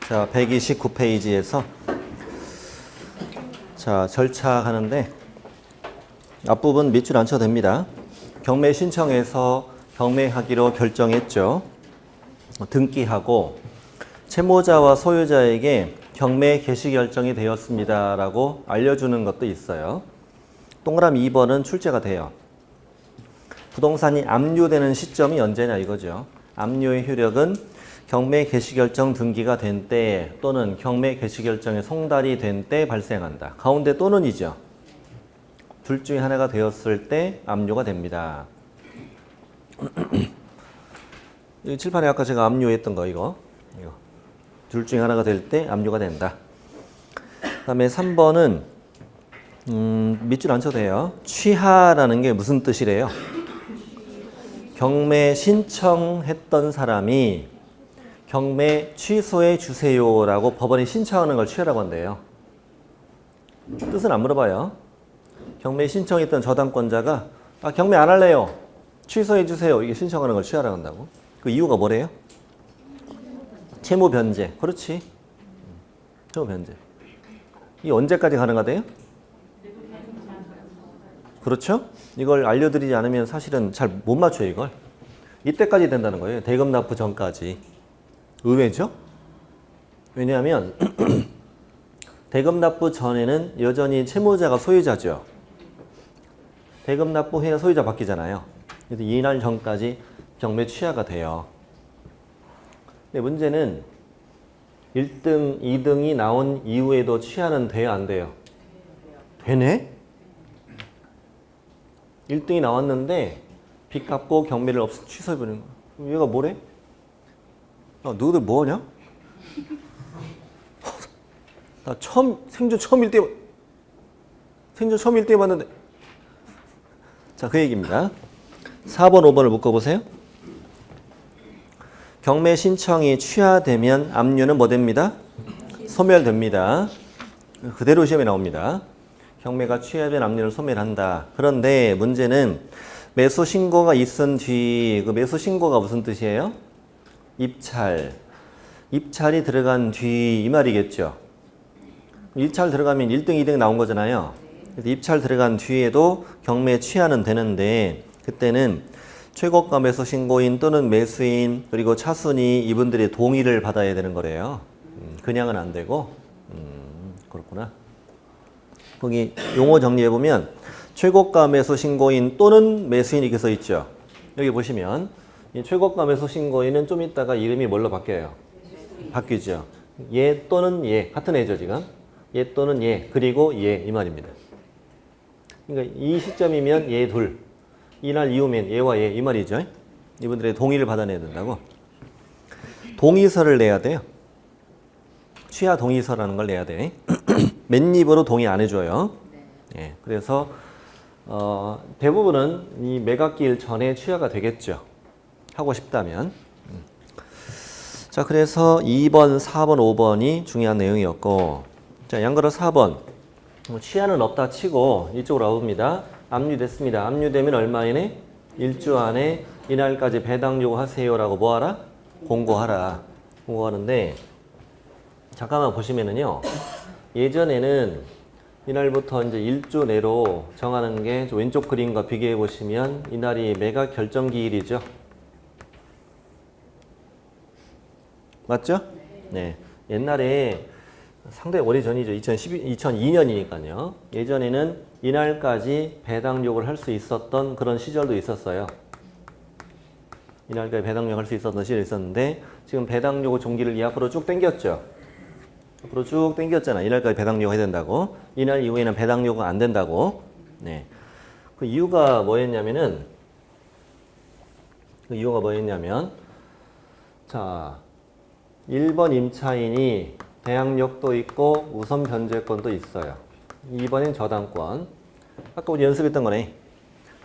자, 129페이지에서 자, 절차 하는데 앞부분 밑줄 안 쳐도 됩니다. 경매 신청해서 경매하기로 결정했죠. 등기하고 채무자와 소유자에게 경매 개시 결정이 되었습니다 라고 알려주는 것도 있어요. 동그라미 2번은 출제가 돼요. 부동산이 압류되는 시점이 언제냐 이거죠. 압류의 효력은 경매 개시결정 등기가 된 때 또는 경매 개시결정이 송달이 된 때 발생한다. 가운데 또는이죠. 둘 중에 하나가 되었을 때 압류가 됩니다. 이 칠판에 아까 제가 압류했던 거 이거. 둘 중에 하나가 될 때 압류가 된다. 그 다음에 3번은 밑줄 안 쳐도 돼요. 취하라는 게 무슨 뜻이래요? 경매 신청했던 사람이 경매 취소해 주세요라고 법원에 신청하는 걸 취하라고 한대요. 뜻은 안 물어봐요. 경매 신청했던 저당권자가 경매 안 할래요. 취소해 주세요. 이게 신청하는 걸 취하라고 한다고. 그 이유가 뭐래요? 채무 변제. 그렇지. 채무 변제. 이게 언제까지 가능하대요? 그렇죠? 이걸 알려드리지 않으면 사실은 잘 못 맞춰요, 이걸. 이때까지 된다는 거예요. 대금 납부 전까지. 의외죠? 왜냐하면 대금 납부 전에는 여전히 채무자가 소유자죠. 대금 납부 후에 소유자 바뀌잖아요. 그래서 이날 전까지 경매 취하가 돼요. 근데 문제는 1등, 2등이 나온 이후에도 취하는 돼요, 안 돼요? 되네? 1등이 나왔는데 빚 갚고 경매를 취소해버리는 거야. 얘가 뭐래? 너희들 뭐하냐? 나 생전 처음 일 때 봤는데. 자, 그 얘기입니다. 4번, 5번을 묶어보세요. 경매 신청이 취하되면 압류는 뭐 됩니다? 소멸됩니다. 그대로 시험에 나옵니다. 경매가 취하되면 압류를 소멸한다. 그런데 문제는 매수 신고가 있은 뒤, 그 매수 신고가 무슨 뜻이에요? 입찰. 입찰이 들어간 뒤 이 말이겠죠. 입찰 들어가면 1등, 2등 나온 거잖아요. 그래서 입찰 들어간 뒤에도 경매 취하는 되는데 그때는 최고가 매수 신고인 또는 매수인 그리고 차순위 이분들의 동의를 받아야 되는 거래요. 그냥은 안 되고. 그렇구나. 거기 용어 정리해보면 최고가 매수 신고인 또는 매수인 이렇게 써 있죠. 여기 보시면 이 최고가 매수 신고인은 좀 있다가 이름이 뭘로 바뀌어요? 바뀌죠. 얘 또는 얘 같은 애죠 지금. 얘 또는 얘 그리고 얘 이 말입니다. 그러니까 이 시점이면 얘 둘. 이날 이후면 얘와 얘 이 말이죠. 이분들의 동의를 받아내야 된다고. 동의서를 내야 돼요. 취하 동의서라는 걸 내야 돼. 맨입으로 동의 안 해줘요. 예, 그래서 대부분은 이 매각기일 전에 취하가 되겠죠. 하고 싶다면. 자, 그래서 2번, 4번, 5번이 중요한 내용이었고, 자, 양거로 4번. 취하는 없다 치고 이쪽으로 와봅니다. 압류됐습니다. 압류되면 얼마 이내? 1주 안에 이날까지 배당 요구하세요라고 뭐하라? 공고하라. 공고하는데 잠깐만 보시면은요. 예전에는 이날부터 이제 1주 내로 정하는 게 왼쪽 그림과 비교해 보시면 이날이 매각 결정 기일이죠. 맞죠? 네. 옛날에 상당히 오래전이죠. 2002년이니까요. 예전에는 이날까지 배당 요구를 할 수 있었던 그런 시절도 있었어요. 이날까지 배당 요구를 할 수 있었던 시절이 있었는데 지금 배당 요구 종기를 이 앞으로 쭉 당겼죠. 앞으로 쭉 당겼잖아. 이날까지 배당 요구 해야 된다고. 이날 이후에는 배당 요구가 안 된다고. 네. 그 이유가 뭐였냐면 자, 1번 임차인이 대항력도 있고 우선 변제권도 있어요. 2번엔 저당권. 아까 우리 연습했던 거네.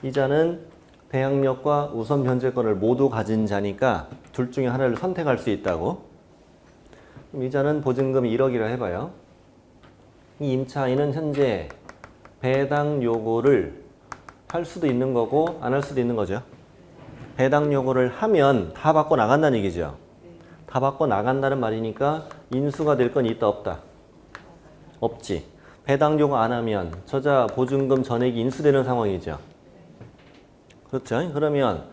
이자는 대항력과 우선 변제권을 모두 가진 자니까 둘 중에 하나를 선택할 수 있다고. 그럼 이자는 보증금이 1억이라 해봐요. 이 임차인은 현재 배당 요구를 할 수도 있는 거고 안 할 수도 있는 거죠. 배당 요구를 하면 다 받고 나간다는 얘기죠. 다 받고 나간다는 말이니까 인수가 될 건 있다 없다? 없지. 배당 요구 안 하면 저자 보증금 전액이 인수되는 상황이죠. 그렇죠? 그러면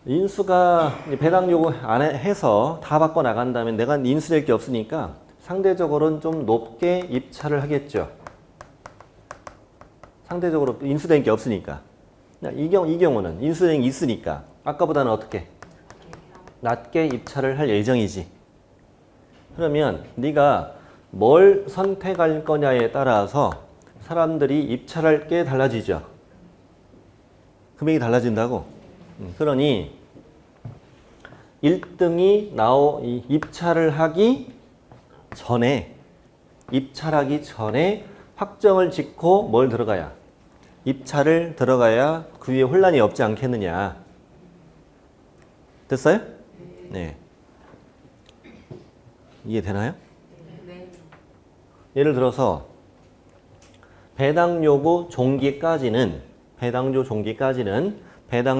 인수가 배당 요구 안 해서 다 받고 나간다면 내가 인수될 게 없으니까 상대적으로는 좀 높게 입찰을 하겠죠. 상대적으로 인수된 게 없으니까. 이 경우는 인수된 게 있으니까 아까보다는 어떻게? 낮게 입찰을 할 예정이지. 그러면 네가 뭘 선택할 거냐에 따라서 사람들이 입찰할 게 달라지죠. 금액이 달라진다고. 그러니 1등이 입찰을 하기 전에 확정을 짓고 뭘 들어가야? 입찰을 들어가야 그 위에 혼란이 없지 않겠느냐. 됐어요? 네. 이해되나요? 네. 예를 들어서 배당 요구 종기까지는 배당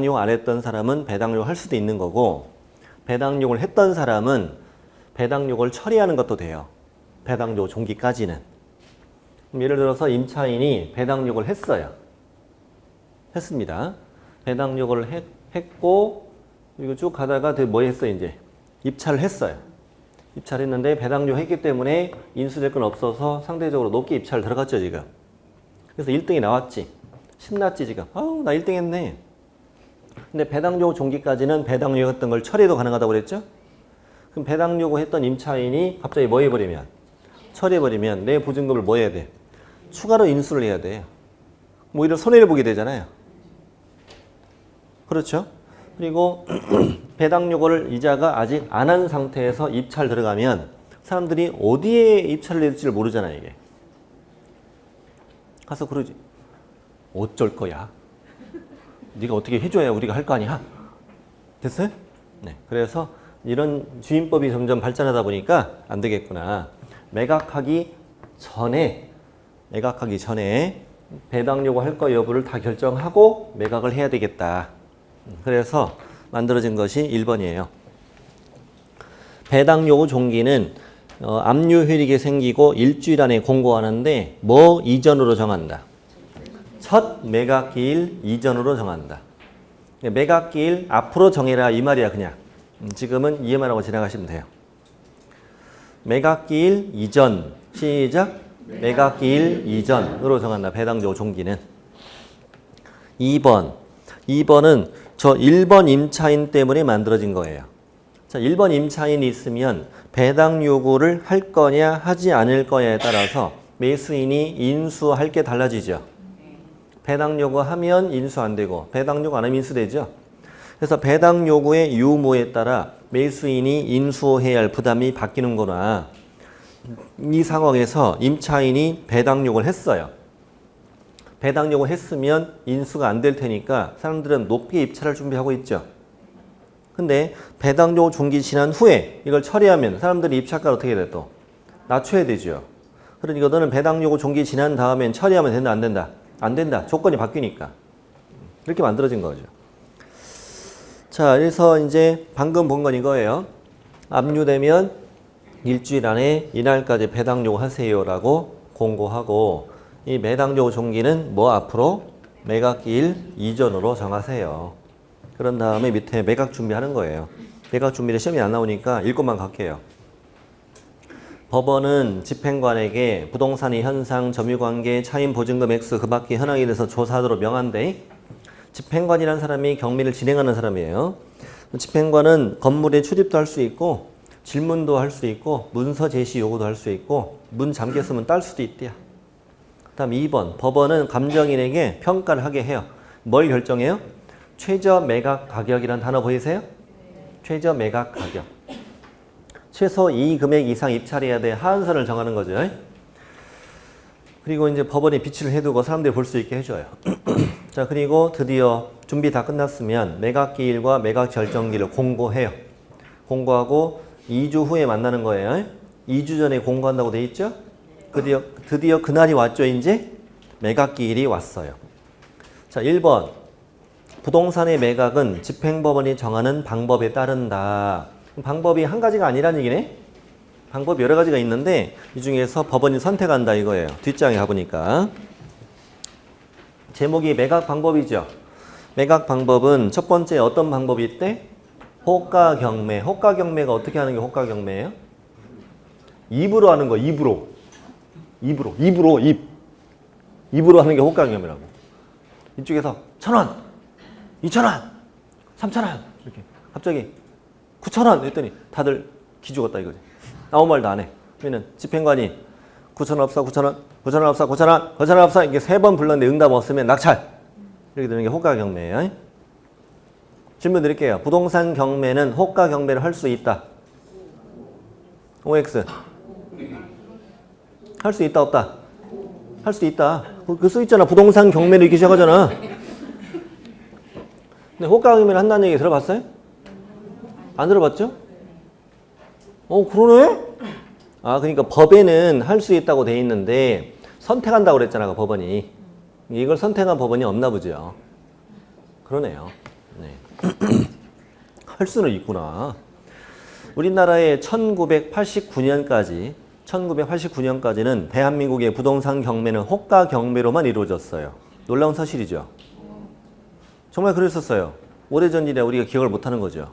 요구 안 했던 사람은 배당 요구 할 수도 있는 거고, 배당 요구를 했던 사람은 배당 요구를 처리하는 것도 돼요. 배당 요구 종기까지는. 예를 들어서 임차인이 배당 요구를 했습니다. 배당 요구를 했고, 그리고 쭉 가다가 뭐 했어요, 이제? 입찰을 했어요. 입찰했는데 배당 요구 했기 때문에 인수될 건 없어서 상대적으로 높게 입찰 들어갔죠, 지금. 그래서 1등이 나왔지. 신났지, 지금. 아우, 나 1등 했네. 근데 배당 요구 종기까지는 배당 요구 했던 걸 처리도 가능하다고 그랬죠? 그럼 배당 요구 했던 임차인이 갑자기 뭐 해버리면? 처리해버리면 내 보증금을 뭐 해야 돼? 추가로 인수를 해야 돼. 뭐 오히려 손해를 보게 되잖아요. 그렇죠? 그리고 배당 요구를 이자가 아직 안 한 상태에서 입찰 들어가면 사람들이 어디에 입찰을 낼지를 모르잖아요, 이게. 가서 그러지. 어쩔 거야? 네가 어떻게 해줘야 우리가 할 거 아니야? 됐어요? 네. 그래서 이런 주임법이 점점 발전하다 보니까 안 되겠구나. 매각하기 전에 배당 요구할 거 여부를 다 결정하고 매각을 해야 되겠다. 그래서 만들어진 것이 1번이에요. 배당 요구 종기는 압류효력이 생기고 일주일 안에 공고하는데 뭐 이전으로 정한다? 첫 매각기일 이전으로 정한다. 매각기일 앞으로 정해라 이 말이야 그냥. 지금은 이해만 하고 지나가시면 돼요. 매각기일 이전. 시작. 매각기일 이전으로 정한다. 배당 요구 종기는. 2번은 저 1번 임차인 때문에 만들어진 거예요. 자, 1번 임차인이 있으면 배당 요구를 할 거냐 하지 않을 거냐에 따라서 매수인이 인수할 게 달라지죠. 배당 요구하면 인수 안 되고 배당 요구 안 하면 인수되죠. 그래서 배당 요구의 유무에 따라 매수인이 인수해야 할 부담이 바뀌는구나. 이 상황에서 임차인이 배당 요구를 했어요. 배당 요구 했으면 인수가 안 될 테니까 사람들은 높게 입찰할 준비하고 있죠. 근데 배당 요구 종기 지난 후에 이걸 처리하면 사람들이 입찰가 어떻게 해야 돼 또? 낮춰야 되죠. 그러니까 너는 배당 요구 종기 지난 다음엔 처리하면 된다 안 된다? 안 된다. 조건이 바뀌니까. 이렇게 만들어진 거죠. 자, 그래서 이제 방금 본 건 이거예요. 압류되면 일주일 안에 이날까지 배당 요구하세요라고 공고하고 이 매당 요구 종기는 뭐 앞으로 매각기일 이전으로 정하세요. 그런 다음에 밑에 매각 준비하는 거예요. 매각 준비를 시험이 안 나오니까 읽고만 갈게요. 법원은 집행관에게 부동산의 현상, 점유관계, 차임 보증금 액수 그 밖의 현황에 대해서 조사하도록 명한대. 집행관이라는 사람이 경매를 진행하는 사람이에요. 집행관은 건물에 출입도 할 수 있고 질문도 할 수 있고 문서 제시 요구도 할 수 있고 문 잠겼으면 딸 수도 있대요. 그 다음 2번 법원은 감정인에게 평가를 하게 해요. 뭘 결정해요? 최저 매각 가격이라는 단어 보이세요? 최저 매각 가격. 최소 이 금액 이상 입찰해야 돼. 하한선을 정하는 거죠. 그리고 이제 법원이 비치를 해두고 사람들이 볼 수 있게 해줘요. 자, 그리고 드디어 준비 다 끝났으면 매각기일과 매각 결정기를 공고해요. 공고하고 2주 후에 만나는 거예요. 2주 전에 공고한다고 돼 있죠? 드디어 그날이 왔죠, 이제? 매각기일이 왔어요. 자, 1번. 부동산의 매각은 집행법원이 정하는 방법에 따른다. 방법이 한 가지가 아니란 얘기네. 방법이 여러 가지가 있는데 이 중에서 법원이 선택한다 이거예요. 뒷장에 가보니까. 제목이 매각 방법이죠. 매각 방법은 첫 번째 어떤 방법이 있대? 호가 경매. 호가 경매가 어떻게 하는 게 호가 경매예요? 입으로 하는 거, 입으로. 입으로 하는 게 호가 경매라고. 이쪽에서 1,000원, 2,000원, 3,000원 이렇게 갑자기 9,000원 했더니 다들 기죽었다 이거지. 아무 말도 안 해. 그러면 집행관이 9,000원 없어, 9,000원, 9,000원 없어, 9,000원, 9,000원 없어 이게 3번 불렀는데 응답 없으면 낙찰. 이렇게 되는 게 호가 경매예요. 질문 드릴게요. 부동산 경매는 호가 경매를 할 수 있다. OX. 할 수 있다 없다? 할 수 있다. 그 써 있잖아. 부동산 경매를 이렇게 시작하잖아. 근데 호가 경매를 한다는 얘기 들어봤어요? 안 들어봤죠? 그러네? 그러니까 법에는 할 수 있다고 돼 있는데 선택한다고 그랬잖아, 법원이. 이걸 선택한 법원이 없나 보죠. 그러네요. 네. 할 수는 있구나. 우리나라에 1989년까지는 대한민국의 부동산 경매는 호가 경매로만 이루어졌어요. 놀라운 사실이죠. 정말 그랬었어요. 오래전 일이라 우리가 기억을 못하는 거죠.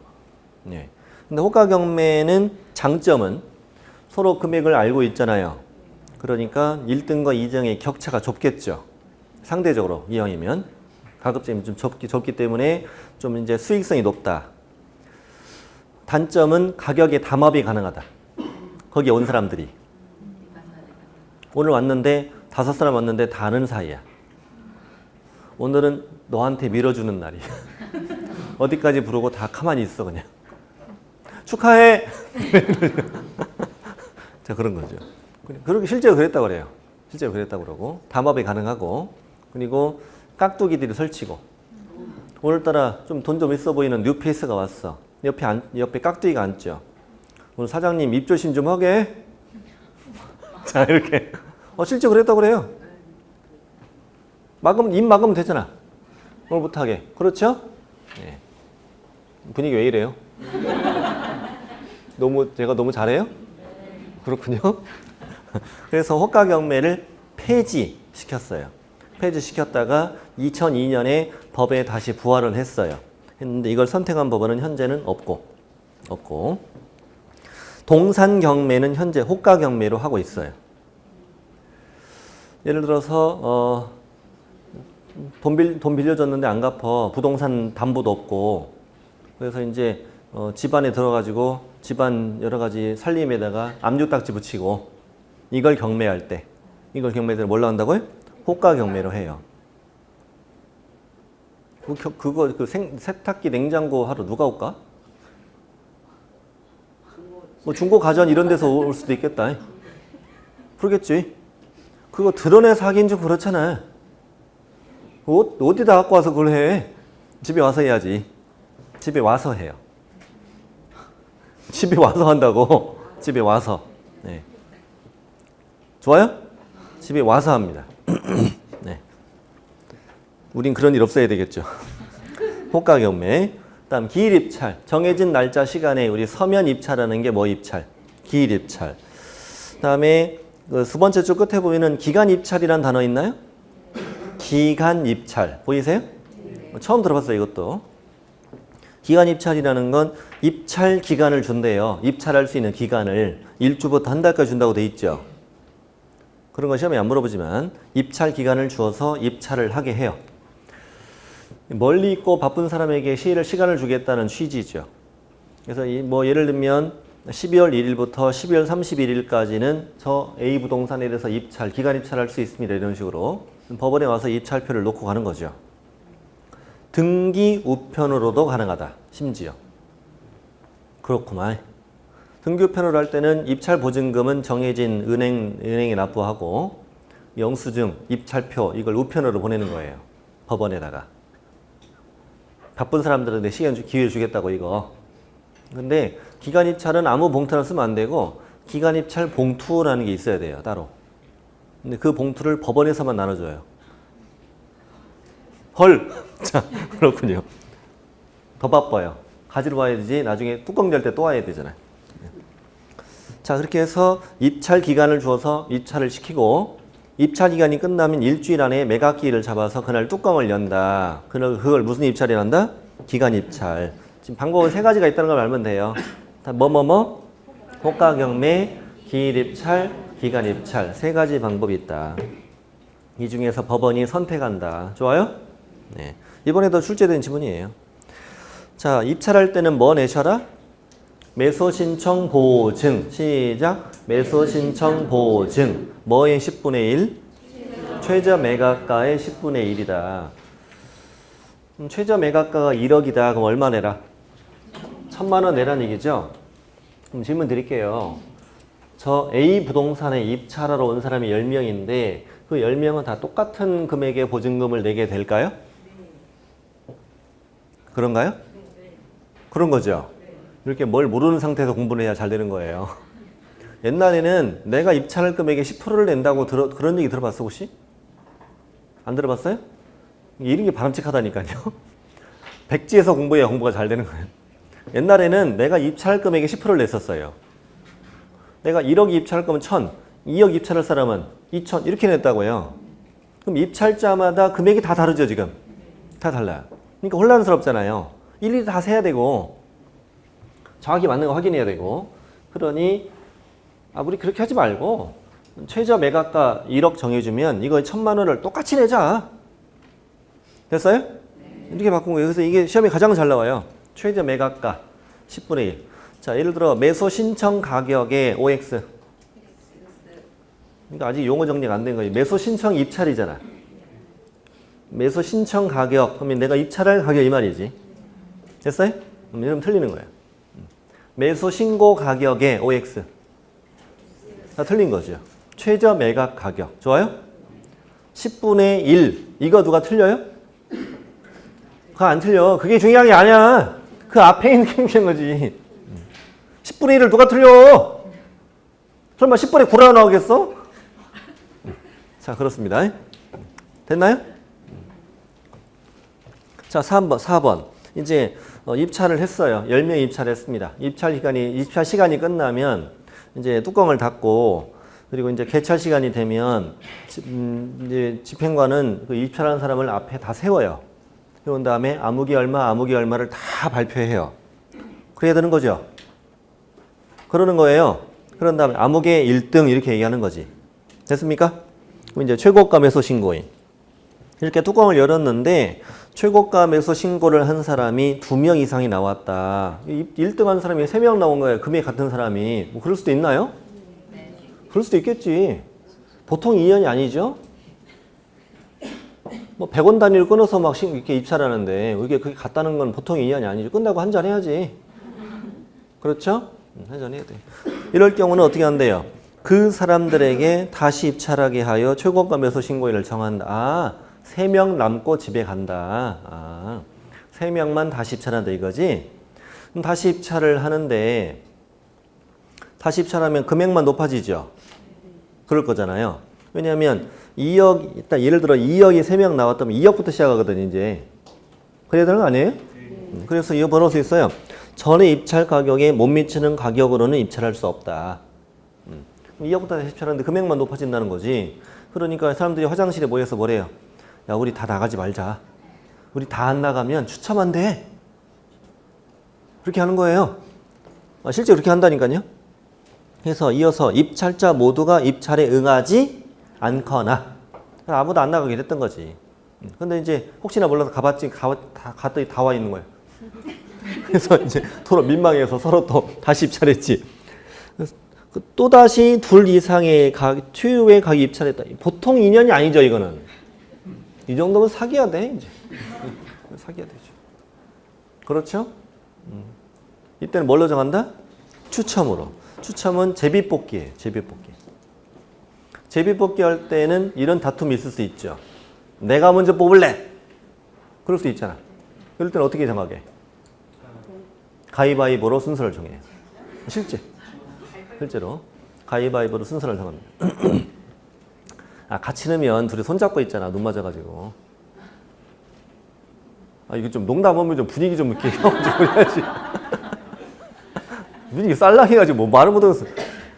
네. 근데 호가 경매는 장점은 서로 금액을 알고 있잖아요. 그러니까 1등과 2등의 격차가 좁겠죠. 상대적으로 이형이면 가급적이면 좀 좁기 때문에 좀 이제 수익성이 높다. 단점은 가격의 담합이 가능하다. 거기에 온 사람들이 오늘 왔는데 5사람 왔는데 다 아는 사이야. 오늘은 너한테 밀어주는 날이야. 어디까지 부르고 다 가만히 있어 그냥. 축하해. 자, 그런 거죠. 그렇게 실제로 그랬다고 그래요. 실제로 그랬다고 그러고 담합이 가능하고 그리고 깍두기들이 설치고 오늘따라 좀 돈 좀 있어 보이는 뉴페이스가 왔어. 옆에 깍두기가 앉죠. 오늘 사장님 입 조심 좀 하게. 자, 이렇게. 실제로 그랬다고 그래요. 입 막으면 되잖아. 오늘부터 하게. 그렇죠? 네. 분위기 왜 이래요? 제가 너무 잘해요? 그렇군요. 그래서 호가 경매를 폐지시켰어요. 폐지시켰다가 2002년에 법에 다시 부활을 했어요. 했는데 이걸 선택한 법원은 현재는 없고 동산 경매는 현재 호가 경매로 하고 있어요. 예를 들어서 돈 빌려줬는데 안 갚아. 부동산 담보도 없고. 그래서 이제 집안에 들어가지고 집안 여러 가지 살림에다가 압류딱지 붙이고 이걸 경매할 때 뭘로 한다고요? 호가 경매로 해요. 세탁기 냉장고 하러 누가 올까? 뭐 중고 가전 이런 데서 올 수도 있겠다. 그러겠지. 그거 드러내서 하긴 좀 그렇잖아. 어디다 갖고 와서 그걸 해? 집에 와서 해야지. 집에 와서 해요. 집에 와서 한다고. 집에 와서. 네. 좋아요? 집에 와서 합니다. 네. 우린 그런 일 없어야 되겠죠. 호가 경매. 다음 기일 입찰. 정해진 날짜 시간에 우리 서면 입찰하는 게 뭐 입찰? 기일 입찰. 다음에 두 번째 줄 끝에 보이는 기간 입찰이란 단어 있나요? 기간 입찰. 보이세요? 처음 들어봤어요, 이것도. 기간 입찰이라는 건 입찰 기간을 준대요. 입찰할 수 있는 기간을 1주부터 한 달까지 준다고 돼 있죠. 그런 거 시험에 안 물어보지만 입찰 기간을 주어서 입찰을 하게 해요. 멀리 있고 바쁜 사람에게 시간을 주겠다는 취지죠. 그래서 예를 들면 12월 1일부터 12월 31일까지는 저 A 부동산에 대해서 기간 입찰할 수 있습니다. 이런 식으로 법원에 와서 입찰표를 놓고 가는 거죠. 등기 우편으로도 가능하다. 심지어. 그렇구만. 등기 우편으로 할 때는 입찰 보증금은 정해진 은행에 납부하고 영수증, 입찰표 이걸 우편으로 보내는 거예요. 법원에다가. 바쁜 사람들한테 기회 주겠다고 이거. 근데 기간 입찰은 아무 봉투나 쓰면 안 되고 기간 입찰 봉투라는 게 있어야 돼요. 따로. 근데 그 봉투를 법원에서만 나눠줘요. 헐! 자, 그렇군요. 더 바빠요. 가지러 와야 되지. 나중에 뚜껑 열 때 또 와야 되잖아요. 자, 그렇게 해서 입찰 기간을 주어서 입찰을 시키고 입찰 기간이 끝나면 일주일 안에 매각기일을 잡아서 그날 뚜껑을 연다. 그걸 무슨 입찰이 난다? 기간 입찰. 지금 방법은 세 가지가 있다는 걸 알면 돼요. 뭐뭐뭐, 호가 경매, 기일 입찰, 기간 입찰. 세 가지 방법이 있다. 이 중에서 법원이 선택한다. 좋아요? 네. 이번에도 출제된 지문이에요. 자, 입찰할 때는 뭐 내셔라? 매수 신청 보증. 시작. 매수 신청 보증. 뭐의 10분의 1? 최저 매각가의 10분의 1이다. 최저 매각가가 1억이다. 그럼 얼마 내라? 1,000만 원 내라는 얘기죠? 그럼 질문 드릴게요. 저 A 부동산에 입찰하러 온 사람이 10명인데 그 10명은 다 똑같은 금액의 보증금을 내게 될까요? 그런가요? 그런 거죠. 이렇게 뭘 모르는 상태에서 공부를 해야 잘 되는 거예요. 옛날에는 내가 입찰할 금액의 10%를 낸다고 그런 얘기 들어봤어 혹시? 안 들어봤어요? 이런 게 바람직하다니까요. 백지에서 공부해야 공부가 잘 되는 거예요. 옛날에는 내가 입찰할 금액의 10%를 냈었어요. 내가 1억 입찰할 거면 1,000, 2억 입찰할 사람은 2,000 이렇게 냈다고요. 그럼 입찰자마다 금액이 다 다르죠 지금? 다 달라요. 그러니까 혼란스럽잖아요. 일일이 다 세야 되고 정확히 맞는 거 확인해야 되고 그러니 우리 그렇게 하지 말고 최저 매각가 1억 정해주면 이거 1,000만 원을 똑같이 내자. 됐어요? 이렇게 바꾼 거예요. 그래서 이게 시험에 가장 잘 나와요. 최저 매각가 10분의 1. 자, 예를 들어 매수 신청 가격의 OX. 그러니까 아직 용어 정리가 안 된 거예요. 매수 신청 입찰이잖아. 매수 신청 가격 그러면 내가 입찰할 가격 이 말이지. 됐어요? 이러면 틀리는 거예요. 매수 신고 가격의 OX. 다 틀린 거죠. 최저 매각 가격. 좋아요? 10분의 1. 이거 누가 틀려요? 그거 안 틀려. 그게 중요한 게 아니야. 그 앞에 있는 게 중요한 거지. 10분의 1을 누가 틀려? 설마 10분의 9라고 나오겠어? 자, 그렇습니다. 됐나요? 자, 4번. 이제 입찰을 했어요. 10명 입찰했습니다. 입찰 시간이 끝나면 이제 뚜껑을 닫고 그리고 이제 개찰 시간이 되면 이제 집행관은 그 입찰한 사람을 앞에 다 세워요. 그런 다음에 아무개 얼마를 다 발표해요. 그래야 되는 거죠. 그러는 거예요. 그런 다음에 아무개 1등 이렇게 얘기하는 거지. 됐습니까? 그럼 이제 최고가 매수 신고인. 이렇게 뚜껑을 열었는데 최고가 매수 신고를 한 사람이 2명 이상이 나왔다. 1등 한 사람이 3명 나온 거예요. 금액 같은 사람이. 뭐 그럴 수도 있나요? 그럴 수도 있겠지. 보통 인연이 아니죠. 뭐 100원 단위를 끊어서 막 이렇게 입찰하는데 이게 그게 같다는 건 보통 인연이 아니죠. 끝나고 한잔 해야지. 그렇죠? 한잔 해야 돼. 이럴 경우는 어떻게 한대요? 그 사람들에게 다시 입찰하게 하여 최고가 매수 신고일을 정한다. 3명 남고 집에 간다. 3명만 다시 입찰한다 이거지? 그럼 다시 입찰을 하는데 다시 입찰하면 금액만 높아지죠? 그럴 거잖아요. 왜냐하면 2억, 일단 예를 들어 2억이 3명 나왔다면 2억부터 시작하거든요, 이제. 그래야 되는 거 아니에요? 그래서 이거 번호수 있어요. 전에 입찰 가격에 못 미치는 가격으로는 입찰할 수 없다. 2억부터 다시 입찰하는데 금액만 높아진다는 거지. 그러니까 사람들이 화장실에 모여서 뭐래요? 야, 우리 다 나가지 말자. 우리 다 안 나가면 추첨한대. 그렇게 하는 거예요. 실제 그렇게 한다니까요. 그래서 이어서 입찰자 모두가 입찰에 응하지 않거나 아무도 안 나가게 됐던 거지. 근데 이제 혹시나 몰라서 가봤더니 다 와 있는 거예요. 그래서 이제 서로 민망해서 서로 또 다시 입찰했지. 또다시 둘 이상의 최후의 가격 입찰했다. 보통 인연이 아니죠, 이거는. 이 정도면 사귀어야 돼, 이제. 사귀어야 되죠. 그렇죠? 이때는 뭘로 정한다? 추첨으로. 추첨은 제비뽑기예요, 제비뽑기. 제비뽑기 할 때는 이런 다툼이 있을 수 있죠. 내가 먼저 뽑을래! 그럴 수 있잖아. 그럴 때는 어떻게 정하게? 가위바위보로 순서를 정해요. 실제로. 가위바위보로 순서를 정합니다. 같이 넣으면 둘이 손잡고 있잖아. 눈 맞아가지고. 아, 이거 좀 농담하면 좀 분위기 좀 이렇게 좀 해야지. 분위기 쌀랑해가지고 뭐 말을 못하겠어.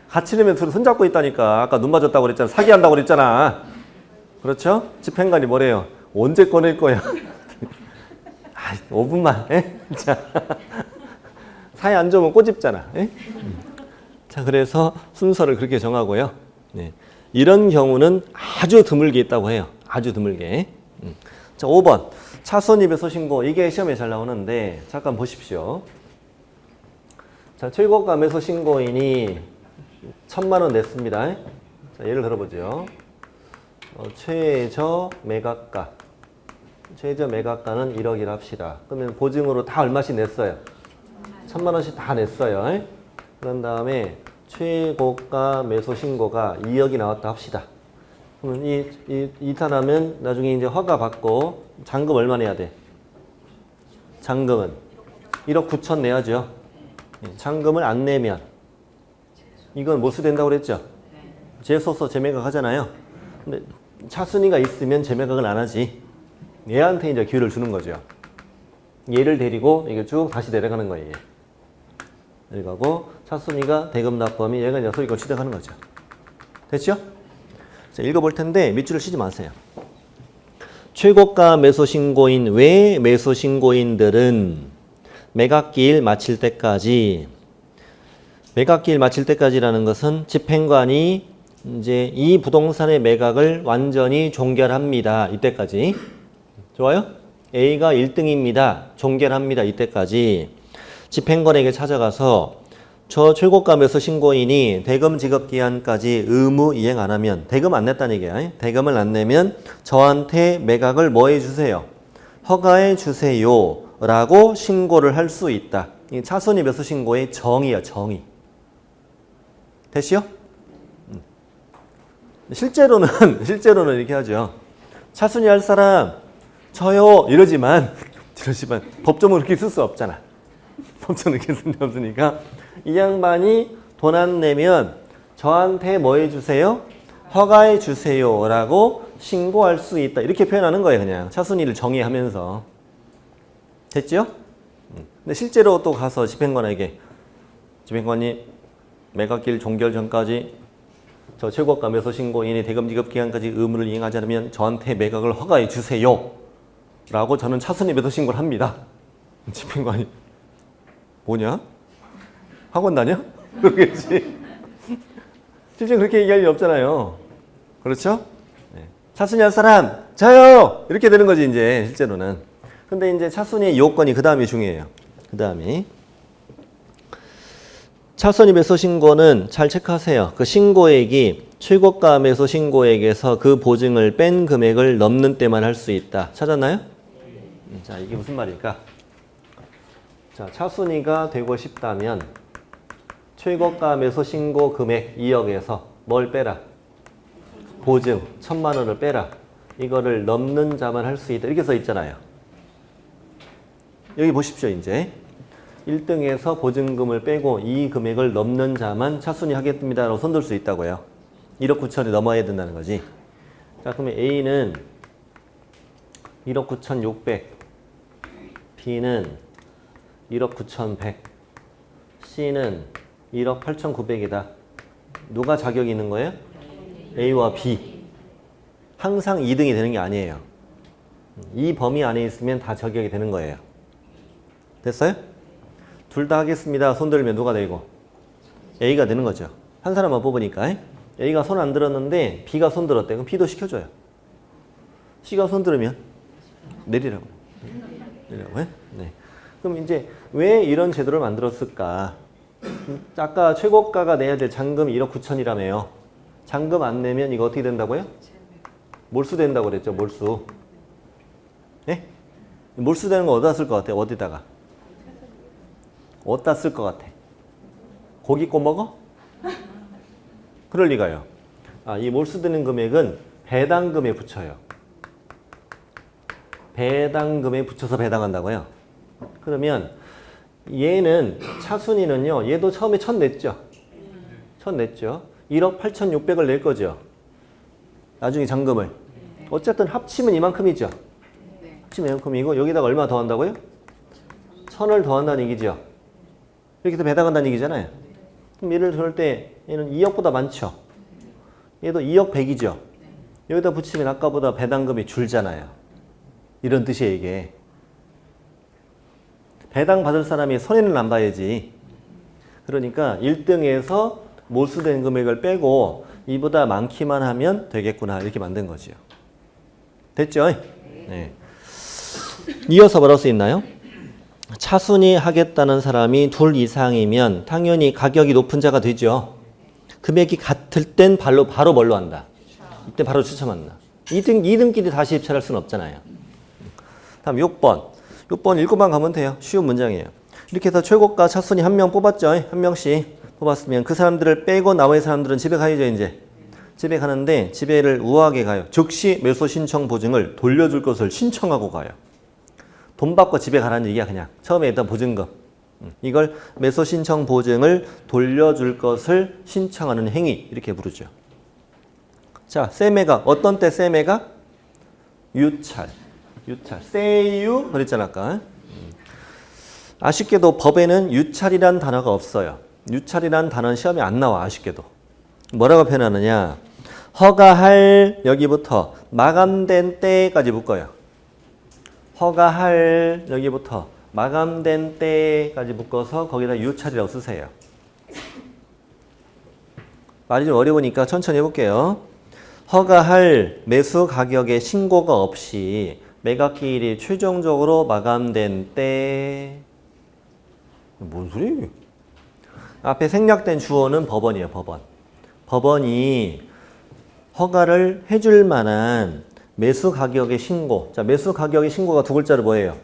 같이 내면 둘이 손잡고 있다니까. 아까 눈 맞았다고 그랬잖아. 사기한다고 그랬잖아. 그렇죠? 집행관이 뭐래요? 언제 꺼낼 거야? 아, 5분만. 에? 자, 사이 안 좋으면 꼬집잖아. 에? 자, 그래서 순서를 그렇게 정하고요. 네. 이런 경우는 아주 드물게 있다고 해요. 아주 드물게. 자, 5번. 차순 입에서 신고. 이게 시험에 잘 나오는데 잠깐 보십시오. 자, 최고가 매수 신고인이 1,000만 원 냈습니다. 자, 예를 들어보죠. 최저 매각가. 최저 매각가는 1억이라 합시다. 그러면 보증으로 다 얼마씩 냈어요? 1,000만 원씩 다 냈어요. 그런 다음에 최고가 매수 신고가 2억이 나왔다 합시다. 그러면 이탈하면 나중에 이제 허가 받고 잔금 얼마 내야 돼? 잔금은 1억 9천 내야죠. 잔금을 안 내면 이건 몰수된다고 그랬죠? 재소서 재매각 하잖아요. 근데 차순위가 있으면 재매각은 안 하지. 얘한테 이제 기회를 주는 거죠. 얘를 데리고 이게 쭉 다시 내려가는 거예요. 내려가고 차순위가 대금 납부하면 얘가 이제 소유권 취득하는 거죠. 됐죠? 자, 읽어볼 텐데 밑줄을 치지 마세요. 최고가 매수 신고인 외 매수 신고인들은 매각기일 마칠 때까지, 매각기일 마칠 때까지라는 것은 집행관이 이제 이 부동산의 매각을 완전히 종결합니다. 이때까지. 좋아요? A가 1등입니다. 종결합니다. 이때까지. 집행관에게 찾아가서 저 최고가 매수 신고인이 대금 지급 기한까지 의무 이행 안 하면, 대금 안 냈다는 얘기야. 대금을 안 내면 저한테 매각을 뭐 해주세요? 허가해 주세요. 라고 신고를 할 수 있다. 이 차순위 매수 신고의 정의야, 정의. 됐시요? 실제로는 이렇게 하죠. 차순위 할 사람 저요 이러지만 법정은 그렇게 쓸 수 없잖아. 법정은 그렇게 쓸 수 없으니까 이 양반이 돈 안 내면 저한테 뭐 해주세요? 허가해 주세요 라고 신고할 수 있다. 이렇게 표현하는 거예요. 그냥 차순위를 정의하면서. 됐죠? 근데 실제로 또 가서 집행관에게, 집행관이 매각기일 종결 전까지 저 최고가 매수 신고인이 대금 지급 기간까지 의무를 이행하지 않으면 저한테 매각을 허가해 주세요 라고 저는 차순위 매도 신고를 합니다. 집행관이 뭐냐? 학원 다녀? 그러겠지. 실제 그렇게 얘기할 일 없잖아요. 그렇죠? 네. 차순위 할 사람 저요! 이렇게 되는 거지 이제 실제로는. 근데 이제 차순위의 요건이 그 다음이 중요해요. 그 다음이 차순위 매수 신고는 잘 체크하세요. 그 신고액이 최고가 매수 신고액에서 그 보증을 뺀 금액을 넘는 때만 할 수 있다. 찾았나요? 자, 이게 무슨 말일까? 자, 차순위가 되고 싶다면 최고가 매수 신고 금액 2억에서 뭘 빼라? 보증 1,000만 원을 빼라. 이거를 넘는 자만 할 수 있다. 이렇게 써 있잖아요. 여기 보십시오. 이제 1등에서 보증금을 빼고 이 금액을 넘는 자만 차순위 하겠습니다 라고 손들 수 있다고요. 1억 9천이 넘어야 된다는 거지. 자, 그러면 A는 1억 9,600, B는 1억 9,100, C는 1억 8,900이다. 누가 자격이 있는 거예요? A와 B. 항상 2등이 되는 게 아니에요. 이 범위 안에 있으면 다 자격이 되는 거예요. 됐어요? 둘 다 하겠습니다. 손 들면 누가 되고? A가 되는 거죠. 한 사람만 뽑으니까. A가 손 안 들었는데 B가 손 들었대. 그럼 B도 시켜줘요. C가 손 들으면 내리라고. 내리라고 해? 네. 그럼 이제 왜 이런 제도를 만들었을까? 아까 최고가가 내야 될 잔금이 1억 9천이라며요. 잔금 안 내면 이거 어떻게 된다고요? 몰수 된다고 그랬죠. 몰수. 예? 몰수 되는 거 어디다 쓸 것 같아? 어디다가? 어디다 쓸 것 같아? 고기 꼬 먹어? 그럴 리가요. 아, 이 몰수되는 금액은 배당금에 붙여요. 배당금에 붙여서 배당한다고요. 그러면 얘는 차순위는요. 얘도 처음에 1,000 냈죠. 1,000 냈죠. 1억 8,600을 낼 거죠. 나중에 잔금을. 어쨌든 합치면 이만큼이죠. 합치만큼이고 여기다가 얼마 더한다고요? 1000을 더한다는 얘기죠. 이렇게 해서 배당한다는 얘기잖아요. 그럼 얘를 들을 때 얘는 2억보다 많죠. 얘도 2억 100이죠. 여기다 붙이면 아까보다 배당금이 줄잖아요. 이런 뜻이에요, 이게. 배당 받을 사람이 손해는 안 봐야지. 그러니까 1등에서 몰수된 금액을 빼고 이보다 많기만 하면 되겠구나. 이렇게 만든 거죠. 됐죠? 네. 이어서 뭐라고 써 있나요? 차순위 하겠다는 사람이 둘 이상이면 당연히 가격이 높은 자가 되죠. 금액이 같을 땐 바로 뭘로 한다? 이때 바로 추첨한다. 2등끼리 다시 입찰할 수는 없잖아요. 다음 6번. 6번 읽고만 가면 돼요. 쉬운 문장이에요. 이렇게 해서 최고가 차순위 한 명 뽑았죠. 한 명씩 뽑았으면 그 사람들을 빼고 나머지 사람들은 집에 가야죠. 이제 집에 가는데 집에를 우아하게 가요. 즉시 매수 신청 보증을 돌려줄 것을 신청하고 가요. 돈 받고 집에 가라는 얘기야. 그냥 처음에 일단 보증금, 이걸 매수 신청 보증을 돌려줄 것을 신청하는 행위, 이렇게 부르죠. 자, 세매가 어떤 때 세매가? 유찰, 세유 그랬잖아 아까. 아쉽게도 법에는 유찰이란 단어가 없어요. 유찰이란 단어는 시험에 안 나와. 아쉽게도. 뭐라고 표현하느냐? 허가할 여기부터 마감된 때까지 묶어요. 허가할 여기부터 마감된 때까지 묶어서 거기다 유찰이라고 쓰세요. 말이 좀 어려우니까 천천히 해볼게요. 허가할 매수 가격의 신고가 없이 매각기일이 최종적으로 마감된 때. 뭔 소리예요? 앞에 생략된 주어는 법원이에요. 법원이 허가를 해줄 만한 매수 가격의 신고. 자, 매수 가격의 신고가 두 글자로 뭐예요?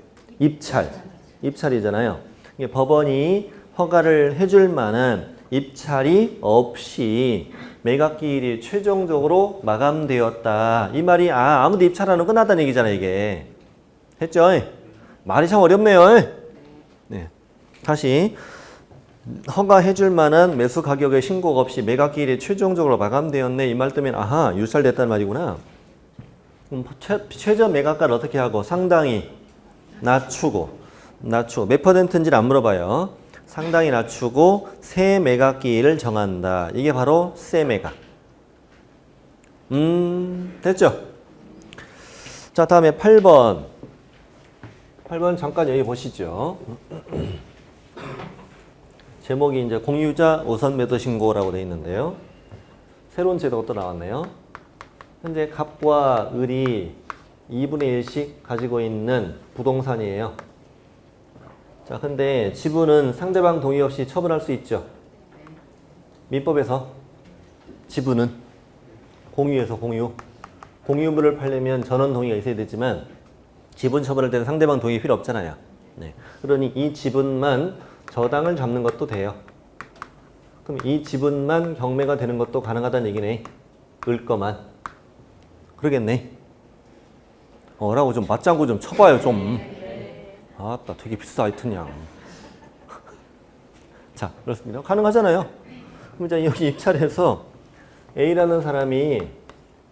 입찰이잖아요. 이게 법원이 허가를 해줄 만한 입찰이 없이 매각기일이 최종적으로 마감되었다. 이 말이 아무도 입찰 안 하면 끝났다는 얘기잖아요. 이게. 했죠? 말이 참 어렵네요. 네. 다시 허가해줄 만한 매수 가격의 신고가 없이 매각기일이 최종적으로 마감되었네. 이 말 때문에 유찰됐다는 말이구나. 그럼 최저 매각가를 어떻게 하고? 상당히 낮추고 몇 %인지를 안 물어봐요. 상당히 낮추고 새 매각기일을 정한다. 이게 바로 세매각. 됐죠? 자, 다음에 8번. 8번 잠깐 여기 보시죠. 제목이 이제 공유자 우선 매도 신고라고 되어 있는데요. 새로운 제도가 또 나왔네요. 현재 갑과 을이 2분의 1씩 가지고 있는 부동산이에요. 자, 근데 지분은 상대방 동의 없이 처분할 수 있죠. 민법에서 지분은 공유물을 팔려면 전원 동의가 있어야 되지만 지분 처분할 때는 상대방 동의 필요 없잖아요. 네. 그러니 이 지분만 저당을 잡는 것도 돼요. 그럼 이 지분만 경매가 되는 것도 가능하다는 얘기네. 을 거만. 그러겠네. 라고 좀 맞장구 좀 쳐봐요, 좀. 아따, 되게 비싸, 하여튼양. 자, 그렇습니다. 가능하잖아요. 그럼 이제 여기 입찰해서 A라는 사람이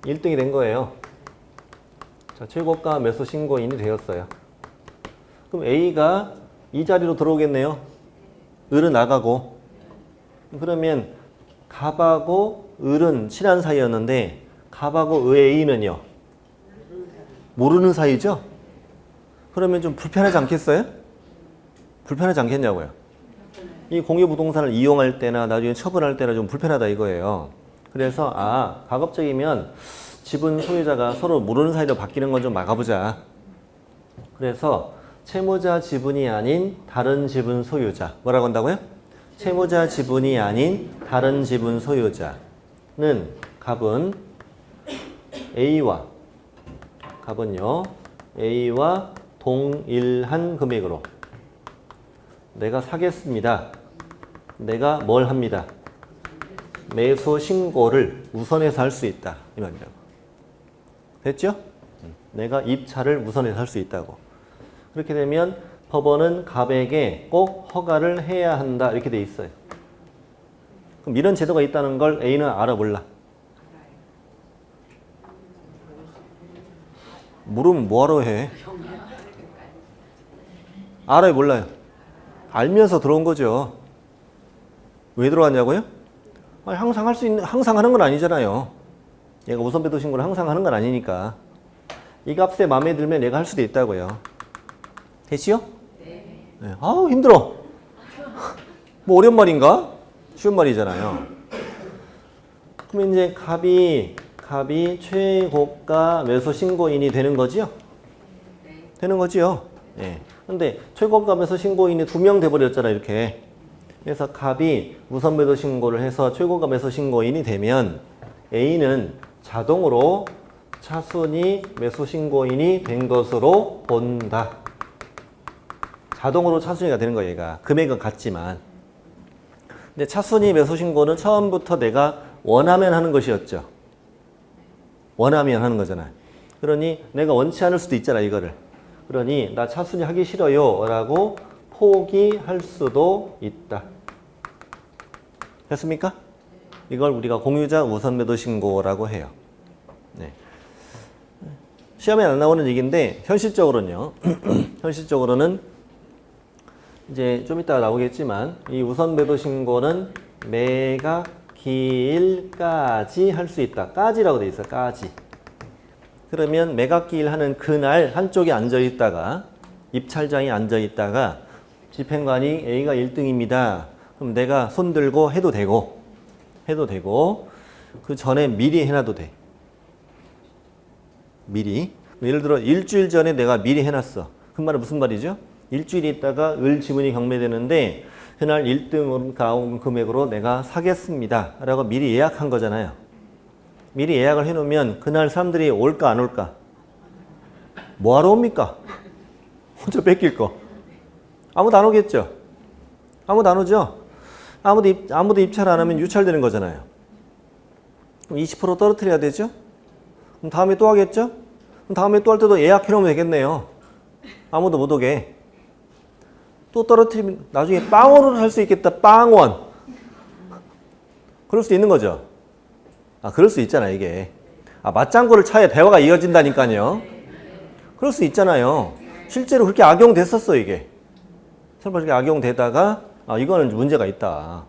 1등이 된 거예요. 자, 최고가 매수 신고인이 되었어요. 그럼 A가 이 자리로 들어오겠네요. 을은 나가고. 그러면 갑하고 을은 친한 사이였는데 갑하고 을의 A는요? 모르는 사이죠? 그러면 좀 불편하지 않겠어요? 불편하지 않겠냐고요? 이 공유부동산을 이용할 때나 나중에 처분할 때나 좀 불편하다 이거예요. 그래서 가급적이면 지분 소유자가 서로 모르는 사이로 바뀌는 건 좀 막아보자. 그래서 채무자 지분이 아닌 다른 지분 소유자. 뭐라고 한다고요? 채무자 지분이 아닌 다른 지분 소유자는 갑은요. A와 동일한 금액으로 내가 사겠습니다. 내가 뭘 합니다? 매수 신고를 우선해서 할 수 있다. 이 말이라고. 됐죠? 내가 입찰을 우선해서 할 수 있다고. 그렇게 되면 법원은 갑에게 꼭 허가를 해야 한다. 이렇게 돼 있어요. 그럼 이런 제도가 있다는 걸 A는 알아 몰라? 모르면 뭐하러 해? 알아요, 몰라요? 알면서 들어온 거죠. 왜 들어왔냐고요? 아니, 항상 할 수 있는, 항상 하는 건 아니잖아요. 얘가 우선 배도 신고를 항상 하는 건 아니니까. 이 값에 마음에 들면 얘가 할 수도 있다고요. 됐지요? 네. 아우, 힘들어. 뭐 어려운 말인가? 쉬운 말이잖아요. 그럼 이제 갑이 최고가 매수 신고인이 되는 거지요? 되는 거지요? 예. 근데 최고가 매수 신고인이 2명 돼버렸잖아, 이렇게. 그래서 갑이 우선 매도 신고를 해서 최고가 매수 신고인이 되면 A는 자동으로 차순위 매수 신고인이 된 것으로 본다. 자동으로 차순위가 되는 거예요, 얘가. 금액은 같지만. 근데 차순위 매수 신고는 처음부터 내가 원하면 하는 것이었죠. 원하면 하는 거잖아요. 그러니 내가 원치 않을 수도 있잖아, 이거를. 그러니 나 차순위 하기 싫어요 라고 포기할 수도 있다. 됐습니까? 이걸 우리가 공유자 우선 매도 신고라고 해요. 네. 시험에 안 나오는 얘기인데 현실적으로는요. 현실적으로는 이제 좀 이따 나오겠지만 이 우선 매도 신고는 매각기일까지 할 수 있다. 까지라고 돼 있어요. 까지. 그러면 매각기일 하는 그날 한쪽에 앉아 있다가 입찰장이 앉아 있다가 집행관이 A가 1등입니다. 그럼 내가 손 들고 해도 되고 그 전에 미리 해놔도 돼. 미리. 예를 들어 일주일 전에 내가 미리 해놨어. 그 말은 무슨 말이죠? 일주일 있다가 을 지분이 경매되는데 그날 1등 가온 금액으로 내가 사겠습니다 라고 미리 예약한 거잖아요. 미리 예약을 해놓으면 그날 사람들이 올까 안 올까? 뭐하러 옵니까? 혼자 뺏길 거. 아무도 안 오겠죠? 아무도 안 오죠? 아무도 입찰 안 하면 유찰되는 거잖아요. 그럼 20% 떨어뜨려야 되죠? 그럼 다음에 또 하겠죠? 그럼 다음에 또 할 때도 예약해놓으면 되겠네요. 아무도 못 오게. 또 떨어뜨리면 나중에 빵원으로 살 수 있겠다. 빵원. 그럴 수도 있는 거죠. 그럴 수 있잖아, 이게. 맞장구를 차야 대화가 이어진다니까요. 그럴 수 있잖아요. 실제로 그렇게 악용됐었어, 이게. 설마 그렇게 악용되다가, 이거는 문제가 있다.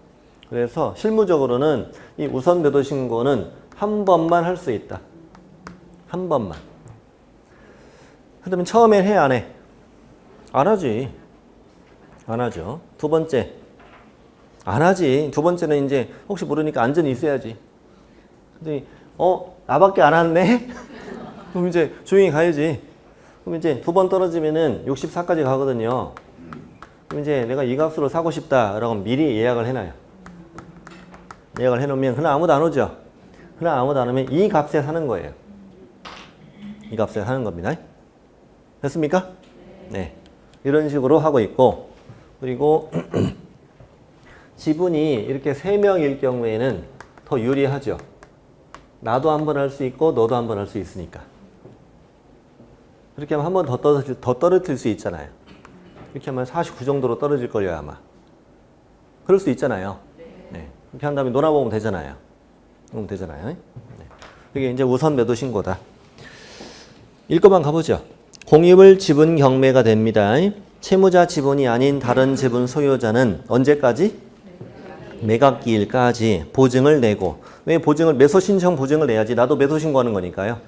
그래서 실무적으로는 이 우선 매도 신고는 한 번만 할 수 있다. 한 번만. 그러면 처음엔 해, 안 해? 안 하지. 안 하죠. 두 번째. 안 하지. 두 번째는 이제 혹시 모르니까 안전이 있어야지. 근데 나밖에 안 왔네? 그럼 이제 조용히 가야지. 그럼 이제 두 번 떨어지면은 64까지 가거든요. 그럼 이제 내가 이 값으로 사고 싶다라고 미리 예약을 해놔요. 예약을 해놓으면 그날 아무도 안 오죠. 그날 아무도 안 오면 이 값에 사는 거예요. 이 값에 사는 겁니다. 됐습니까? 네. 이런 식으로 하고 있고, 그리고 지분이 이렇게 3명일 경우에는 더 유리하죠. 나도 한 번 할 수 있고 너도 한 번 할 수 있으니까. 그렇게 하면 한 번 더 떨어뜨릴 수 있잖아요. 이렇게 하면 49 정도로 떨어질 걸요, 아마. 그럴 수 있잖아요. 네. 이렇게 한 다음에 놀아보면 되잖아요. 그러면 되잖아요. 네. 이게 이제 우선 매도 신고다. 읽고만 가보죠. 공입을 지분 경매가 됩니다. 채무자 지분이 아닌 다른 지분 소유자는 언제까지? 매각기일까지 보증을 내고, 왜 보증을, 매수 신청 보증을 내야지. 나도 매수 신고하는 거니까요.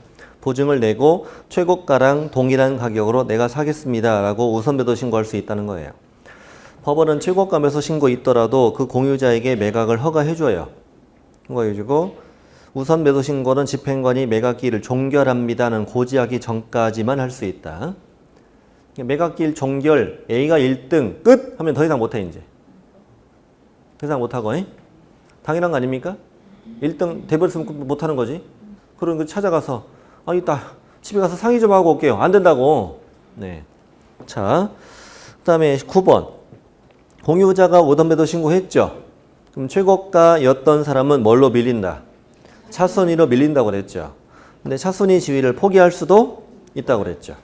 보증을 내고 최고가랑 동일한 가격으로 내가 사겠습니다 라고 우선 매도 신고할 수 있다는 거예요. 법원은 최고가 매수 신고 있더라도 그 공유자에게 매각을 허가해줘요. 허가해주고 우선 매도 신고는 집행관이 매각기일을 종결합니다는 고지하기 전까지만 할 수 있다. 매각기일 종결, A가 1등 끝 하면 더 이상 못해 이제. 더 이상 못하고. 당연한 거 아닙니까? 1등 돼버렸으면 못하는 거지. 그런 거 찾아가서 이따 집에 가서 상의 좀 하고 올게요. 안 된다고. 네. 자, 그 다음에 9번. 공유자가 우선 매도 신고했죠. 그럼 최고가였던 사람은 뭘로 밀린다? 차순위로 밀린다고 그랬죠. 근데 차순위 지위를 포기할 수도 있다고 그랬죠.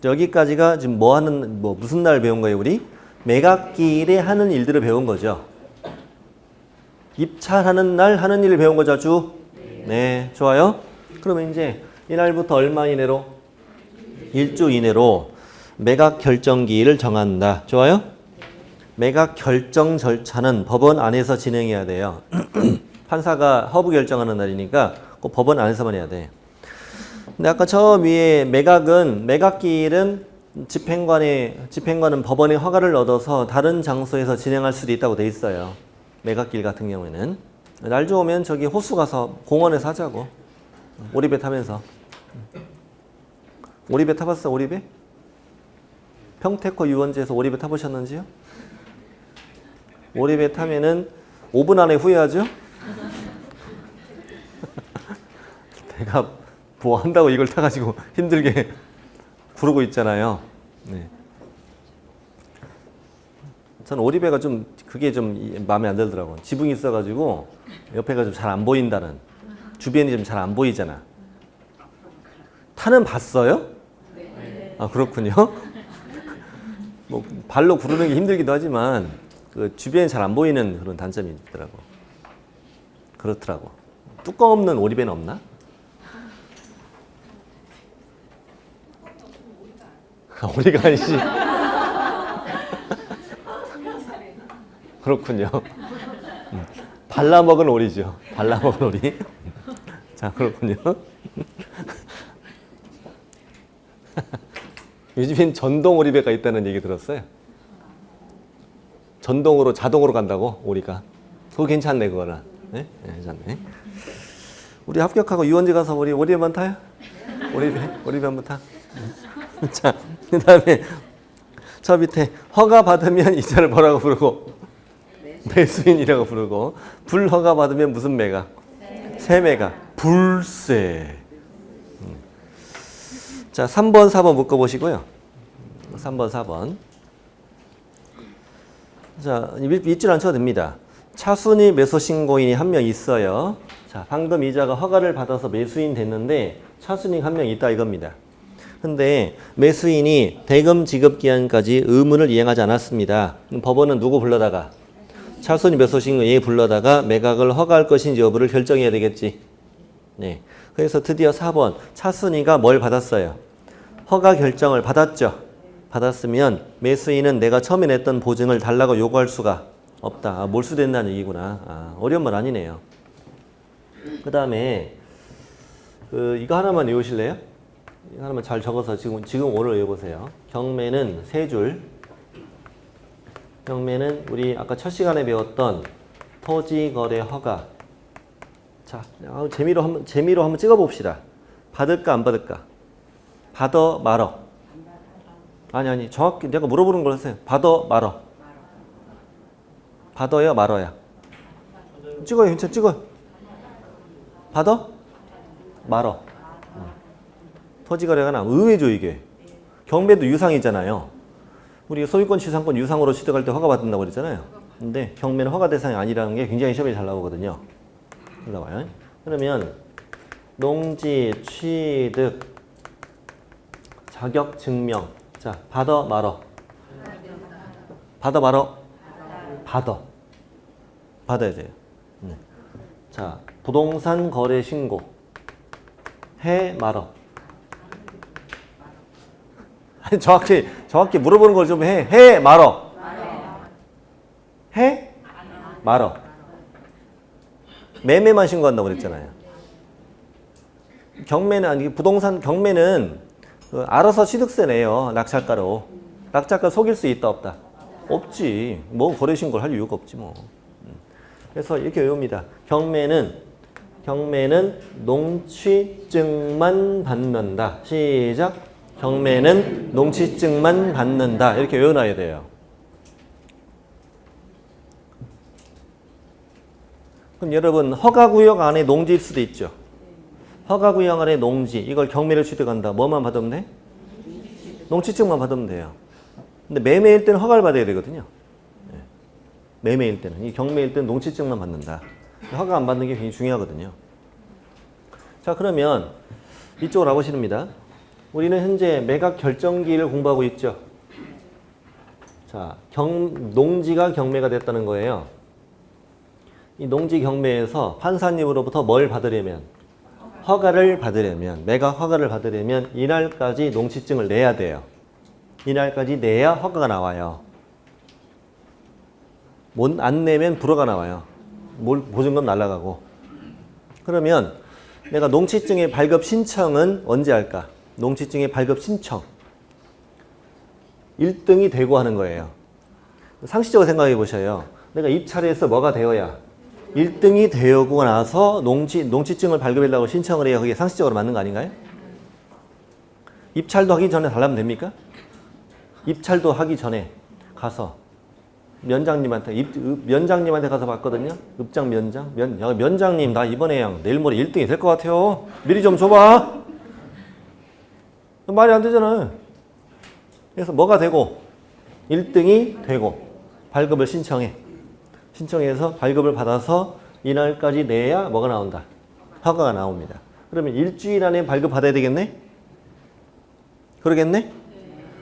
여기까지가 지금 무슨 날 배운 거예요, 우리? 매각기일에 하는 일들을 배운 거죠. 입찰하는 날 하는 일을 배운 거죠, 주? 네, 좋아요. 그러면 이제 이날부터 얼마 이내로? 1주 이내로 매각 결정기일을 정한다. 좋아요? 매각 결정 절차는 법원 안에서 진행해야 돼요. 판사가 허브 결정하는 날이니까 꼭 법원 안에서만 해야 돼. 근데 아까 저 위에 매각기일은 집행관은 법원의 허가를 얻어서 다른 장소에서 진행할 수도 있다고 돼 있어요. 매각기일 같은 경우에는. 날 좋으면 저기 호수 가서 공원에서 하자고. 오리배 타면서. 오리배 타봤어, 오리배? 평택호 유원지에서 오리배 타보셨는지요? 오리배 타면은 5분 안에 후회하죠? 내가 뭐 한다고 이걸 타가지고 힘들게 부르고 있잖아요. 네. 저는 오리배가 그게 좀 마음에 안 들더라고요. 지붕이 있어가지고 옆에가 좀 잘 안 보인다는. 주변이 좀 잘 안 보이잖아. 타는 봤어요? 아, 그렇군요. 뭐 발로 구르는 게 힘들기도 하지만 그 주변이 잘 안 보이는 그런 단점이 있더라고. 그렇더라고. 뚜껑 없는 오리배는 없나? 오리가 아니지. 그렇군요. 발라먹은 오리죠. 발라먹은 오리. 자, 그렇군요. 요즘엔 전동 오리배가 있다는 얘기 들었어요. 전동으로 자동으로 간다고 오리가. 그거 괜찮네 그거는. 네? 네, 괜찮네. 우리 합격하고 유원지 가서 우리 오리배만 타요? 오리배 한번 타. 자, 그다음에 저 밑에 허가 받으면 이자를 뭐라고 부르고 매수인이라고 부르고 불허가 받으면 무슨 매각? 세매각. 불세. 자, 3번, 4번 묶어보시고요. 3번, 4번. 자, 밑줄 안 쳐도 됩니다. 차순위 매수신고인이 한 명 있어요. 자, 방금 이자가 허가를 받아서 매수인 됐는데 차순위가 한 명 있다 이겁니다. 근데 매수인이 대금 지급 기한까지 의무를 이행하지 않았습니다. 법원은 누구 불러다가? 차순위 매수신고인 불러다가 매각을 허가할 것인지 여부를 결정해야 되겠지. 네. 그래서 드디어 4번 차순위가 뭘 받았어요? 허가 결정을 받았죠. 받았으면 매수인은 내가 처음에 냈던 보증을 달라고 요구할 수가 없다. 아, 몰수된다는 얘기구나. 아, 어려운 말 아니네요. 그 다음에 이거 하나만 외우실래요? 이거 하나만 잘 적어서 지금 오늘 외워보세요. 경매는 3줄. 경매는 우리 아까 첫 시간에 배웠던 토지거래 허가. 자, 재미로 한번 찍어봅시다. 받을까 안 받을까? 받어 말어. 아니 정확히 내가 물어보는 걸 하세요. 받어 말어. 받어야 말어야. 찍어요. 괜찮아. 찍어요. 받어 말어. 토지거래가 의외죠 이게. 경매도 유상이잖아요. 우리 소유권 취상권 유상으로 취득할 때 허가 받는다고 그랬잖아요. 근데 경매는 허가 대상이 아니라는 게 굉장히 시험에 잘 나오거든요. 나와요. 그러면 농지 취득 자격 증명. 자, 받아 말어. 받아 말어. 받아야 돼요. 자, 부동산 거래 신고. 해 말어. 정확히 물어보는 걸 좀 해. 해 말어. 해 말어. 매매만 신고한다고 그랬잖아요. 경매는 아니 부동산 경매는 알아서 취득세 내요. 낙찰가로. 낙찰가 속일 수 있다 없다? 없지. 뭐 거래 신고를 할 이유가 없지 뭐. 그래서 이렇게 외웁니다. 경매는 농취증만 받는다. 시작. 경매는 농취증만 받는다. 이렇게 외워놔야 돼요. 그럼 여러분 허가구역 안에 농지일 수도 있죠. 허가구역 안에 농지 이걸 경매를 취득한다. 뭐만 받으면 돼? 농취증만 받으면 돼요. 근데 매매일 때는 허가를 받아야 되거든요. 네. 매매일 때는. 이 경매일 때는 농취증만 받는다. 허가 안 받는 게 굉장히 중요하거든요. 자, 그러면 이쪽으로 와보십니다. 우리는 현재 매각 결정기일을 공부하고 있죠. 자, 농지가 경매가 됐다는 거예요. 이 농지 경매에서 판사님으로부터 뭘 받으려면? 허가를 받으려면, 매각 허가를 받으려면 이날까지 농취증을 내야 돼요. 이날까지 내야 허가가 나와요. 못 안 내면 불허가 나와요. 보증금 날아가고. 그러면 내가 농취증의 발급 신청은 언제 할까? 농취증의 발급 신청. 1등이 되고 하는 거예요. 상식적으로 생각해 보셔요. 내가 입찰에서 뭐가 되어야 1등이 되고 나서 농취증을 발급하려고 신청을 해야 그게 상식적으로 맞는 거 아닌가요? 입찰도 하기 전에 달라면 됩니까? 입찰도 하기 전에 가서 면장님한테 가서 봤거든요. 읍장 면장. 면장님 나 이번에 내일 모레 1등이 될 것 같아요. 미리 좀 줘봐. 말이 안 되잖아요. 그래서 뭐가 되고 1등이 되고 발급을 신청해. 신청해서 발급을 받아서 이날까지 내야 뭐가 나온다? 허가가 나옵니다. 그러면 일주일 안에 발급 받아야 되겠네? 그러겠네?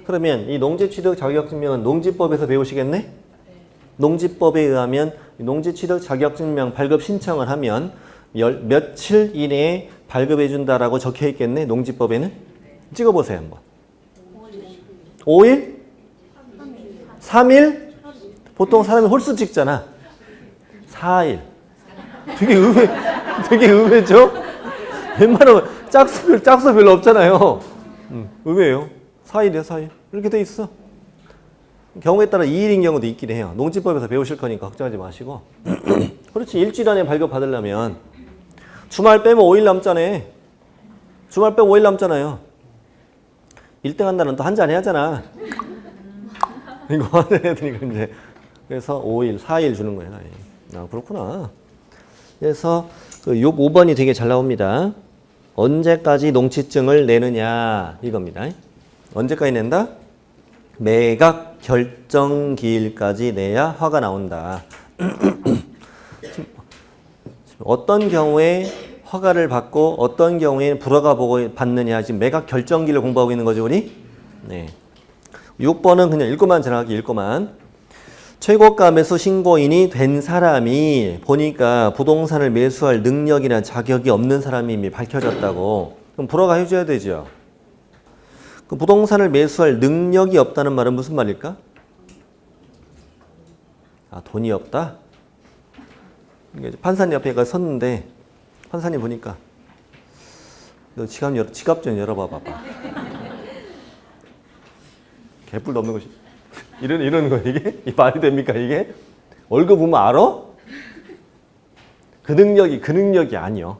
그러면 이 농지취득 자격증명은 농지법에서 배우시겠네? 농지법에 의하면 농지취득 자격증명 발급 신청을 하면 며칠 이내에 발급해 준다라고 적혀 있겠네? 농지법에는? 찍어보세요 한번. 5일? 3일? 보통 사람이 홀수 찍잖아. 4일. 되게 의외죠? 웬만하면 짝수 별로 없잖아요. 의외예요. 4일이야 4일. 이렇게 돼 있어. 경우에 따라 2일인 경우도 있긴 해요. 농지법에서 배우실 거니까 걱정하지 마시고. 그렇지. 일주일 안에 발급 받으려면 주말 빼면 5일 남잖아요. 주말 빼면 5일 남잖아요. 1등 한 날은 또 한잔 해야잖아. 이거 한잔 해야 되니까 이제. 그래서 5일, 4일 주는 거예요. 아, 그렇구나. 그래서 그 5번이 되게 잘 나옵니다. 언제까지 농취증을 내느냐 이겁니다. 언제까지 낸다? 매각 결정기일까지 내야 허가 나온다. 어떤 경우에 허가를 받고 어떤 경우에 불허가 받느냐. 지금 매각 결정기를 공부하고 있는 거죠, 우리? 네. 6번은 그냥 읽고만 지나가기 읽고만. 최고가 매수 신고인이 된 사람이 보니까 부동산을 매수할 능력이나 자격이 없는 사람이 이미 밝혀졌다고. 그럼 불허가 해줘야 되죠. 그 부동산을 매수할 능력이 없다는 말은 무슨 말일까? 아, 돈이 없다? 판사님 옆에 가 섰는데 판사님 보니까 너 지갑 좀 열어봐 봐봐. 개뿔 넘는 것이 이런 거 이게? 이 말이 됩니까 이게? 월급 보면 알아? 그 능력이 아니요.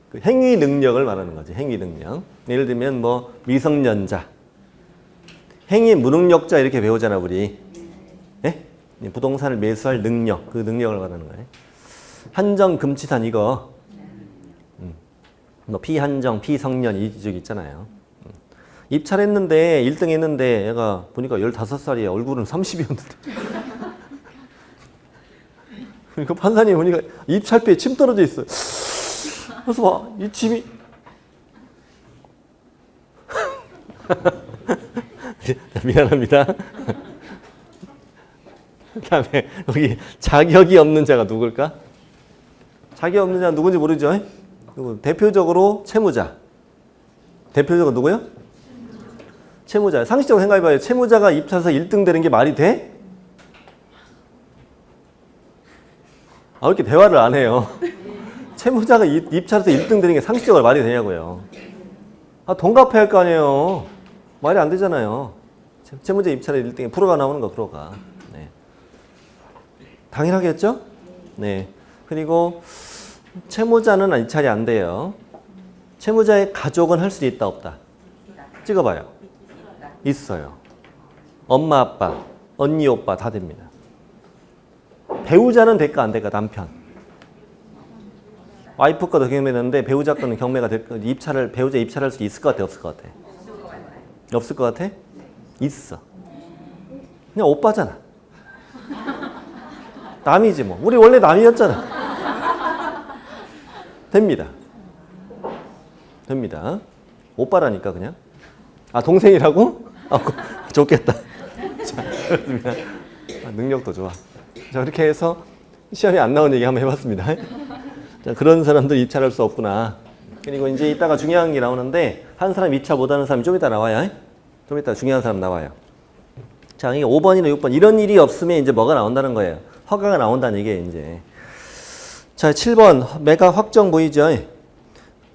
그 행위 능력을 말하는 거지. 행위 능력. 예를 들면 뭐 미성년자, 행위 무능력자 이렇게 배우잖아 우리. 예? 부동산을 매수할 능력, 그 능력을 말하는 거예요. 한정 금치산 이거. 뭐 피한정, 피성년 이쪽 있잖아요. 입찰했는데 1등 했는데 얘가 보니까 15살이야. 얼굴은 30이었는데. 그러니까 판사님 보니까 입찰표에 침 떨어져 있어요. 그래서 봐, 이 침이 미안합니다. 그다음에 여기 자격이 없는 자가 누굴까? 자격 없는 자가 누군지 모르죠? 대표적으로 채무자. 대표적으로 누구요? 채무자. 상식적으로 생각해봐요. 채무자가 입찰해서 1등 되는 게 말이 돼? 아, 왜 이렇게 대화를 안 해요? 채무자가 입찰해서 1등 되는 게 상식적으로 말이 되냐고요. 아, 돈 갚아야 할 거 아니에요. 말이 안 되잖아요. 채무자 입찰에 1등에 불허가 나오는 거, 불허가. 네. 당연하겠죠? 네. 그리고 채무자는 입찰이 안 돼요. 채무자의 가족은 할 수 있다, 없다? 찍어봐요. 있어요. 엄마, 아빠, 언니, 오빠 다 됩니다. 배우자는 될까, 안 될까, 남편. 와이프 거도 경매되는데 배우자 거는 경매가 될 거, 배우자 입찰할 수 있을 것 같아, 없을 것 같아? 없을 것 같아? 있어. 그냥 오빠잖아. 남이지 뭐. 우리 원래 남이었잖아. 됩니다. 됩니다. 오빠라니까 그냥. 아, 동생이라고? 아, 좋겠다. 자, 그렇습니다. 아, 능력도 좋아. 자, 이렇게 해서 시험에 안 나온 얘기 한번 해봤습니다. 자, 그런 사람들 입찰할 수 없구나. 그리고 이제 이따가 중요한 게 나오는데 한 사람 입찰 못하는 사람이 좀 이따 나와요. 좀 이따 중요한 사람 나와요. 자, 이게 5번이나 6번 이런 일이 없으면 이제 뭐가 나온다는 거예요. 허가가 나온다는 얘기예요, 이제. 자, 7번 매각 확정 보이죠?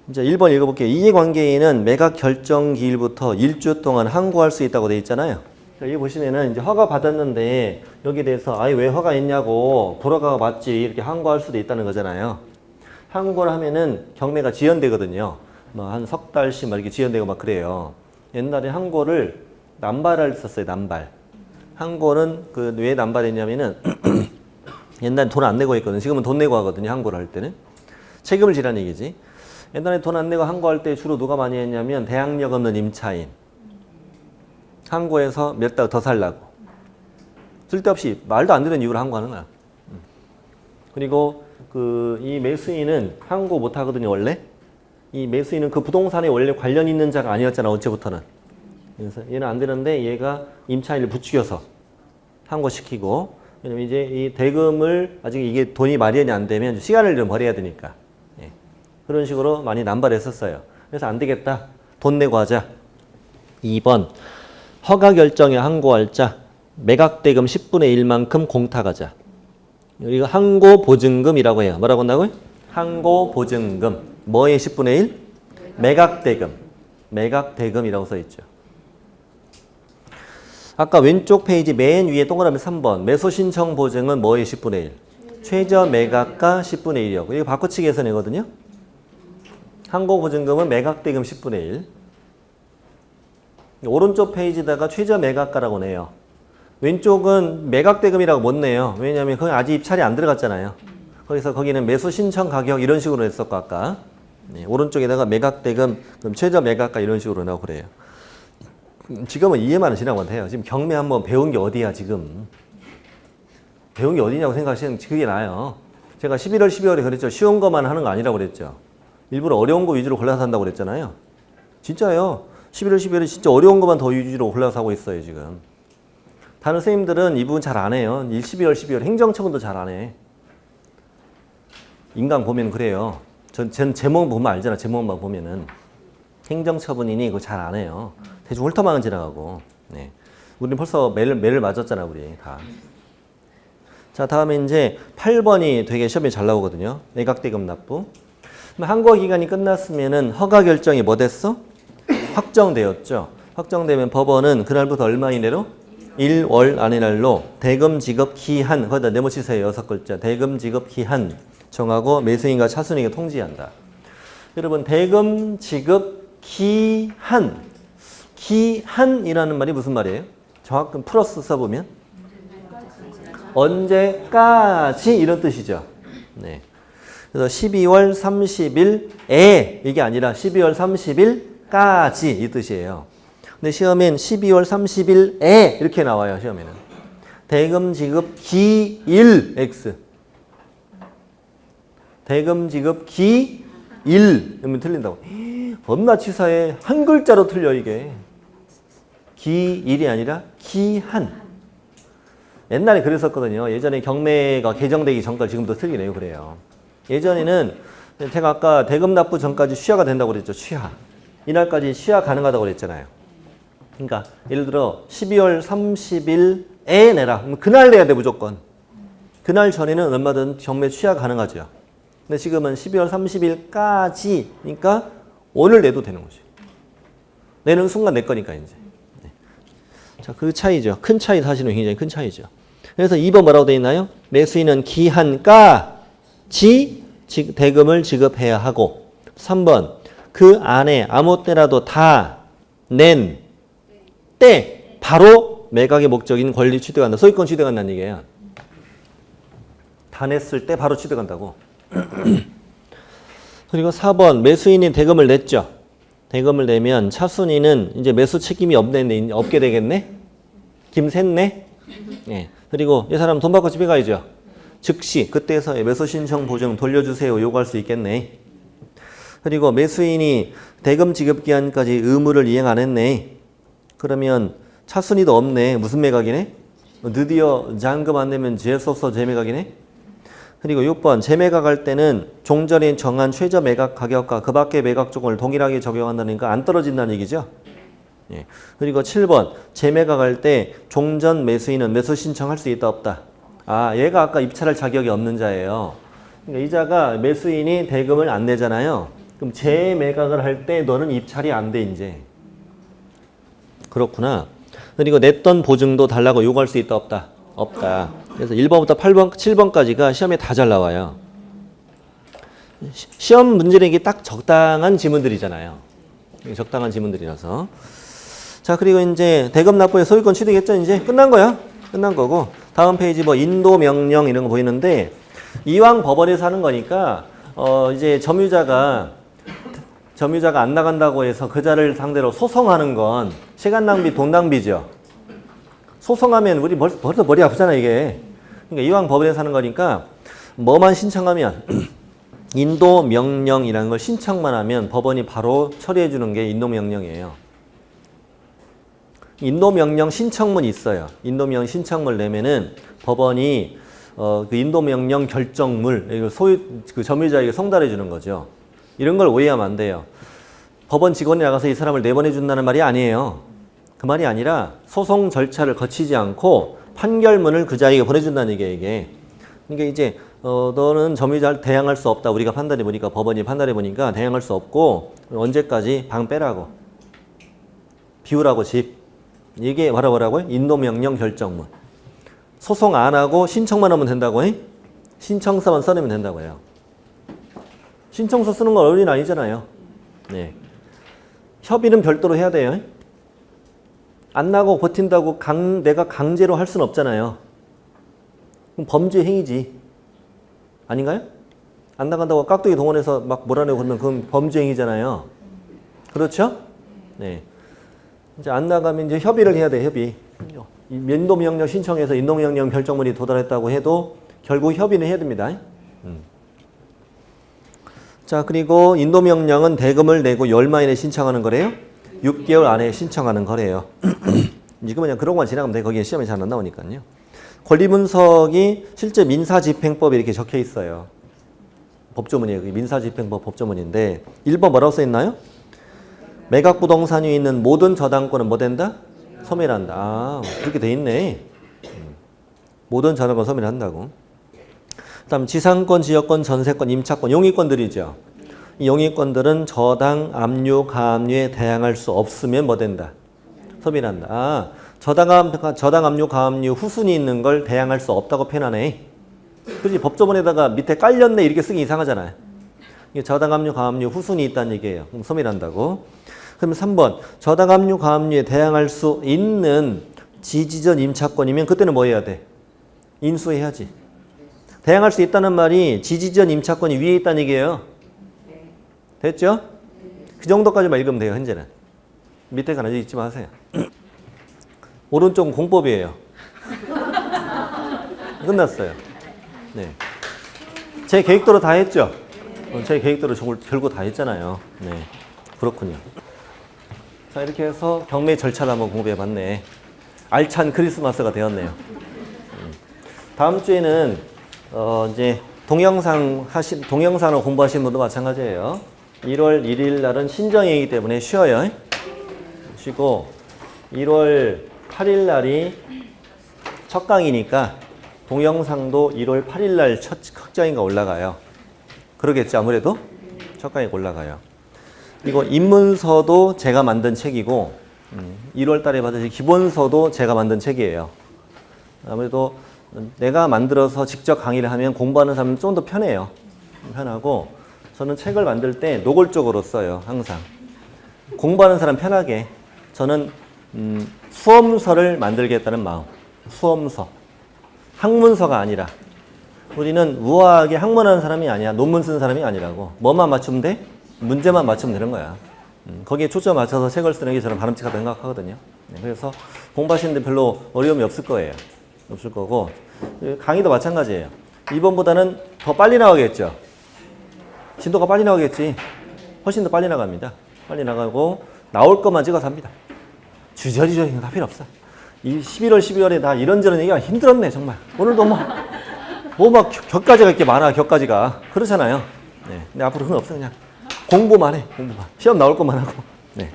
이제 1번 읽어볼게요. 이해관계인은 매각 결정 기일부터 1주 동안 항고할 수 있다고 돼 있잖아요. 자, 여기 보시면은 이제 허가 받았는데 여기에 대해서 아니 왜 허가 했냐고 돌아가 봤지 이렇게 항고할 수도 있다는 거잖아요. 항고를 하면은 경매가 지연되거든요. 뭐 한 석 달씩 막 이렇게 지연되고 막 그래요. 옛날에 항고를 남발을 썼어요. 남발. 항고는 그 왜 남발했냐면은 옛날에 돈 안 내고 했거든요. 지금은 돈 내고 하거든요. 항고를 할 때는. 책임을 지라는 얘기지. 옛날에 돈 안 내고 항고할 때 주로 누가 많이 했냐면 대항력 없는 임차인. 항고해서 몇 달 더 살라고. 쓸데없이 말도 안 되는 이유로 항고하는 거야. 그리고 이 매수인은 항고 못 하거든요, 원래. 이 매수인은 그 부동산에 원래 관련 있는 자가 아니었잖아, 어째부터는. 그래서 얘는 안 되는데 얘가 임차인을 부추겨서 항고시키고, 왜냐면 이제 이 대금을 아직 이게 돈이 마련이 안 되면 시간을 좀 벌여야 되니까. 예. 그런 식으로 많이 남발했었어요. 그래서 안 되겠다. 돈 내고 하자. 2번. 허가 결정에 항고할 자. 매각대금 10분의 1만큼 공탁하자. 여기가 항고 보증금이라고 해요. 뭐라고 한다고요? 항고 보증금. 뭐의 10분의 1? 매각대금. 매각대금이라고 써 있죠. 아까 왼쪽 페이지 맨 위에 동그라미 3번. 매수 신청 보증은 뭐의 10분의 1? 최저 매각가 10분의 1이었고. 이거 바꿔치기해서 내거든요. 항고 보증금은 매각대금 10분의 1. 오른쪽 페이지다가 최저 매각가라고 내요. 왼쪽은 매각대금이라고 못 내요. 왜냐하면 거기 아직 입찰이 안 들어갔잖아요. 거기서 거기는 매수 신청 가격 이런 식으로 했었고 아까. 네, 오른쪽에다가 매각대금, 그럼 최저 매각가 이런 식으로 나오고 그래요. 지금은 이해만 지나면 돼요. 지금 경매 한번 배운 게 어디야 지금. 배운 게 어디냐고 생각하시면 그게 나아요. 제가 11월, 12월에 그랬죠. 쉬운 것만 하는 거 아니라고 그랬죠. 일부러 어려운 거 위주로 골라서 한다고 그랬잖아요. 진짜요. 11월, 12월에 진짜 어려운 것만 더 위주로 골라서 하고 있어요 지금. 다른 선생님들은 이 부분 잘 안 해요. 12월, 12월 행정처분도 잘 안 해. 인강 보면 그래요. 전 제목 보면 알잖아. 제목만 보면은. 행정처분이니 그거 잘 안 해요. 대충 훑어만 지나가고. 네. 우리는 벌써 매를 맞았잖아, 우리 다. 자, 다음에 이제 8번이 되게 시험에 잘 나오거든요. 매각대금 납부. 항고 기간이 끝났으면은 허가 결정이 뭐 됐어? 확정되었죠. 확정되면 법원은 그날부터 얼마 이내로? 1월 안의 날로 대금 지급 기한, 거기다 네모치세요. 6글자. 대금 지급 기한 정하고 매수인과 차순위가 통지한다. 여러분, 대금 지급 기한. 기한이라는 말이 무슨 말이에요? 정확히 플러스 써보면 언제까지 이런 뜻이죠. 네. 그래서 12월 30일에 이게 아니라 12월 30일까지 이 뜻이에요. 근데 시험엔 12월 30일에 이렇게 나와요. 시험에는. 대금 지급 기일 X. 대금 지급 기일 이러면 틀린다고. 법나치사에 한 글자로 틀려 이게. 기일이 아니라 기한. 옛날에 그랬었거든요. 예전에 경매가 개정되기 전까지 지금도 틀리네요. 그래요. 예전에는 제가 아까 대금 납부 전까지 취하가 된다고 그랬죠. 취하. 이날까지 취하 가능하다고 그랬잖아요. 그러니까 예를 들어 12월 30일에 내라. 그럼 그날 내야 돼 무조건. 그날 전에는 얼마든 경매 취하 가능하죠. 근데 지금은 12월 30일까지 그러니까 오늘 내도 되는 거죠. 내는 순간 내 거니까 이제. 네. 자, 그 차이죠. 큰 차이 사실은 굉장히 큰 차이죠. 그래서 2번 뭐라고 되어 있나요? 매수인은 기한까지 대금을 지급해야 하고 3번 그 안에 아무 때라도 다 낸 때 바로 매각의 목적인 권리 취득한다. 소유권 취득한다는 얘기예요. 다 냈을 때 바로 취득한다고. 그리고 4번 매수인이 대금을 냈죠. 대금을 내면 차순위는 이제 매수 책임이 없게 되겠네. 김샜네. 네. 그리고 이 사람 돈 받고 집에 가야죠. 즉시 그때서 매수 신청 보증 돌려주세요 요구할 수 있겠네. 그리고 매수인이 대금 지급 기한까지 의무를 이행 안 했네. 그러면 차순위도 없네. 무슨 매각이네? 드디어 잔금 안 내면 재수 없어 재매각이네. 그리고 6번 재매각할 때는 종전에 정한 최저 매각 가격과 그 밖의 매각 조건을 동일하게 적용한다니까 안 떨어진다는 얘기죠. 예. 그리고 7번 재매각할 때 종전 매수인은 매수 신청할 수 있다 없다. 아, 얘가 아까 입찰할 자격이 없는 자예요. 그러니까 이 자가 매수인이 대금을 안 내잖아요. 그럼 재매각을 할 때 너는 입찰이 안 돼 이제. 그렇구나. 그리고 냈던 보증도 달라고 요구할 수 있다 없다. 없다. 그래서 1번부터 8번, 7번까지가 시험에 다 잘 나와요. 시험 문제는 이게 딱 적당한 지문들이잖아요. 적당한 지문들이라서. 자, 그리고 이제 대금 납부의 소유권 취득했죠. 이제 끝난 거야. 끝난 거고. 다음 페이지 뭐 인도 명령 이런 거 보이는데 이왕 법원에서 하는 거니까 이제 점유자가 안 나간다고 해서 그 자를 상대로 소송하는 건 시간 낭비, 돈 낭비죠. 소송하면 우리 벌써 머리 아프잖아 이게. 그러니까 이왕 법원에서 하는 거니까 뭐만 신청하면 인도 명령이라는 걸 신청만 하면 법원이 바로 처리해 주는 게 인도 명령이에요. 인도 명령 신청문이 있어요. 인도 명령 신청문을 내면은 법원이 그 인도 명령 결정물 이걸 그 점유자에게 송달해 주는 거죠. 이런 걸 오해하면 안 돼요. 법원 직원이 나가서 이 사람을 내보내 준다는 말이 아니에요. 그 말이 아니라 소송 절차를 거치지 않고 판결문을 그 자에게 보내준다는 얘기예요, 이게. 그러니까 이제 너는 점유자를 대항할 수 없다. 우리가 판단해 보니까 법원이 판단해 보니까 대항할 수 없고 언제까지 방 빼라고 비우라고 집. 이게 바로 뭐라고요? 인도명령 결정문. 소송 안 하고 신청만 하면 된다고 해? 신청서만 써내면 된다고 해요. 신청서 쓰는 건 어린이 아니잖아요. 네. 협의는 별도로 해야 돼요. 안 나고 버틴다고 내가 강제로 할 수는 없잖아요. 그럼 범죄 행위지. 아닌가요? 안 나간다고 깍두기 동원해서 막 몰아내고 그러면 그건 범죄 행위잖아요. 그렇죠? 네. 이제 안 나가면 이제 협의를 해야 돼, 협의. 인도명령 신청해서 인도명령 결정문이 도달했다고 해도 결국 협의는 해야 됩니다. 자, 그리고 인도명령은 대금을 내고 얼마 이내에 신청하는 거래요? 6개월 안에 신청하는 거래요. 이거 그냥 그런 것만 지나가면 돼. 거기에 시험에 잘 안 나오니까요. 권리분석이 실제 민사집행법에 이렇게 적혀 있어요. 법조문이에요. 민사집행법 법조문인데 1번 뭐라고 써 있나요? 매각부동산이 있는 모든 저당권은 뭐 된다? 소멸한다. 아, 그렇게 돼 있네. 모든 저당권 소멸한다고. 그 다음 지상권, 지역권, 전세권, 임차권, 용의권들이죠. 이 용의권들은 저당, 압류, 가압류에 대항할 수 없으면 뭐 된다? 소멸한다. 아, 저당, 압류, 가압류 후순위 있는 걸 대항할 수 없다고 표현하네. 그렇지. 법조문에다가 밑에 깔렸네 이렇게 쓰기 이상하잖아요. 저당, 압류, 가압류 후순위 있다는 얘기예요. 그럼 소멸한다고. 그럼 3번 저당, 압류, 가압류에 대항할 수 있는 지지전 임차권이면 그때는 뭐 해야 돼? 인수해야지. 대항할 수 있다는 말이 지지전 임차권이 위에 있다는 얘기예요. 됐죠? 그 정도까지만 읽으면 돼요. 현재는. 밑에 가나지 잊지 마세요. 오른쪽은 공법이에요. 끝났어요. 네. 제 계획대로 다 했죠? 제 계획대로 결국 다 했잖아요. 네. 그렇군요. 자, 이렇게 해서 경매 절차를 한번 공부해봤네. 알찬 크리스마스가 되었네요. 다음 주에는 이제 동영상을 공부하시는 분도 마찬가지예요. 1월 1일 날은 신정이기 때문에 쉬어요. 쉬고 1월 8일 날이 첫 강의니까 동영상도 1월 8일 날 첫 강의가 올라가요. 그러겠죠, 아무래도 첫 강의가 올라가요. 이거 입문서도 제가 만든 책이고 1월 달에 받으실 기본서도 제가 만든 책이에요. 아무래도 내가 만들어서 직접 강의를 하면 공부하는 사람은 좀 더 편해요. 편하고 저는 책을 만들 때 노골적으로 써요. 항상. 공부하는 사람 편하게. 저는 수험서를 만들겠다는 마음. 수험서. 학문서가 아니라. 우리는 우아하게 학문하는 사람이 아니야. 논문 쓰는 사람이 아니라고. 뭐만 맞추면 돼? 문제만 맞추면 되는 거야. 거기에 초점 맞춰서 책을 쓰는 게 저는 바람직하다고 생각하거든요. 그래서 공부하시는데 별로 어려움이 없을 거예요. 없을 거고 강의도 마찬가지예요. 이번보다는 더 빨리 나가겠죠. 진도가 빨리 나가겠지. 훨씬 더 빨리 나갑니다. 빨리 나가고 나올 것만 찍어서 합니다. 주저리저리 다 필요 없어. 이 11월, 12월에 다 이런저런 얘기가 힘들었네 정말. 오늘도 뭐 뭐 막 격가지가 이렇게 많아, 격가지가. 그렇잖아요. 네. 근데 앞으로 그건 없어. 그냥 공부만 해, 공부만. 시험 나올 것만 하고. 네.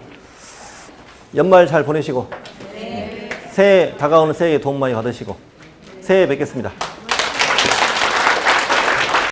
연말 잘 보내시고. 새해, 다가오는 새해에 도움 많이 받으시고. 새해에 뵙겠습니다.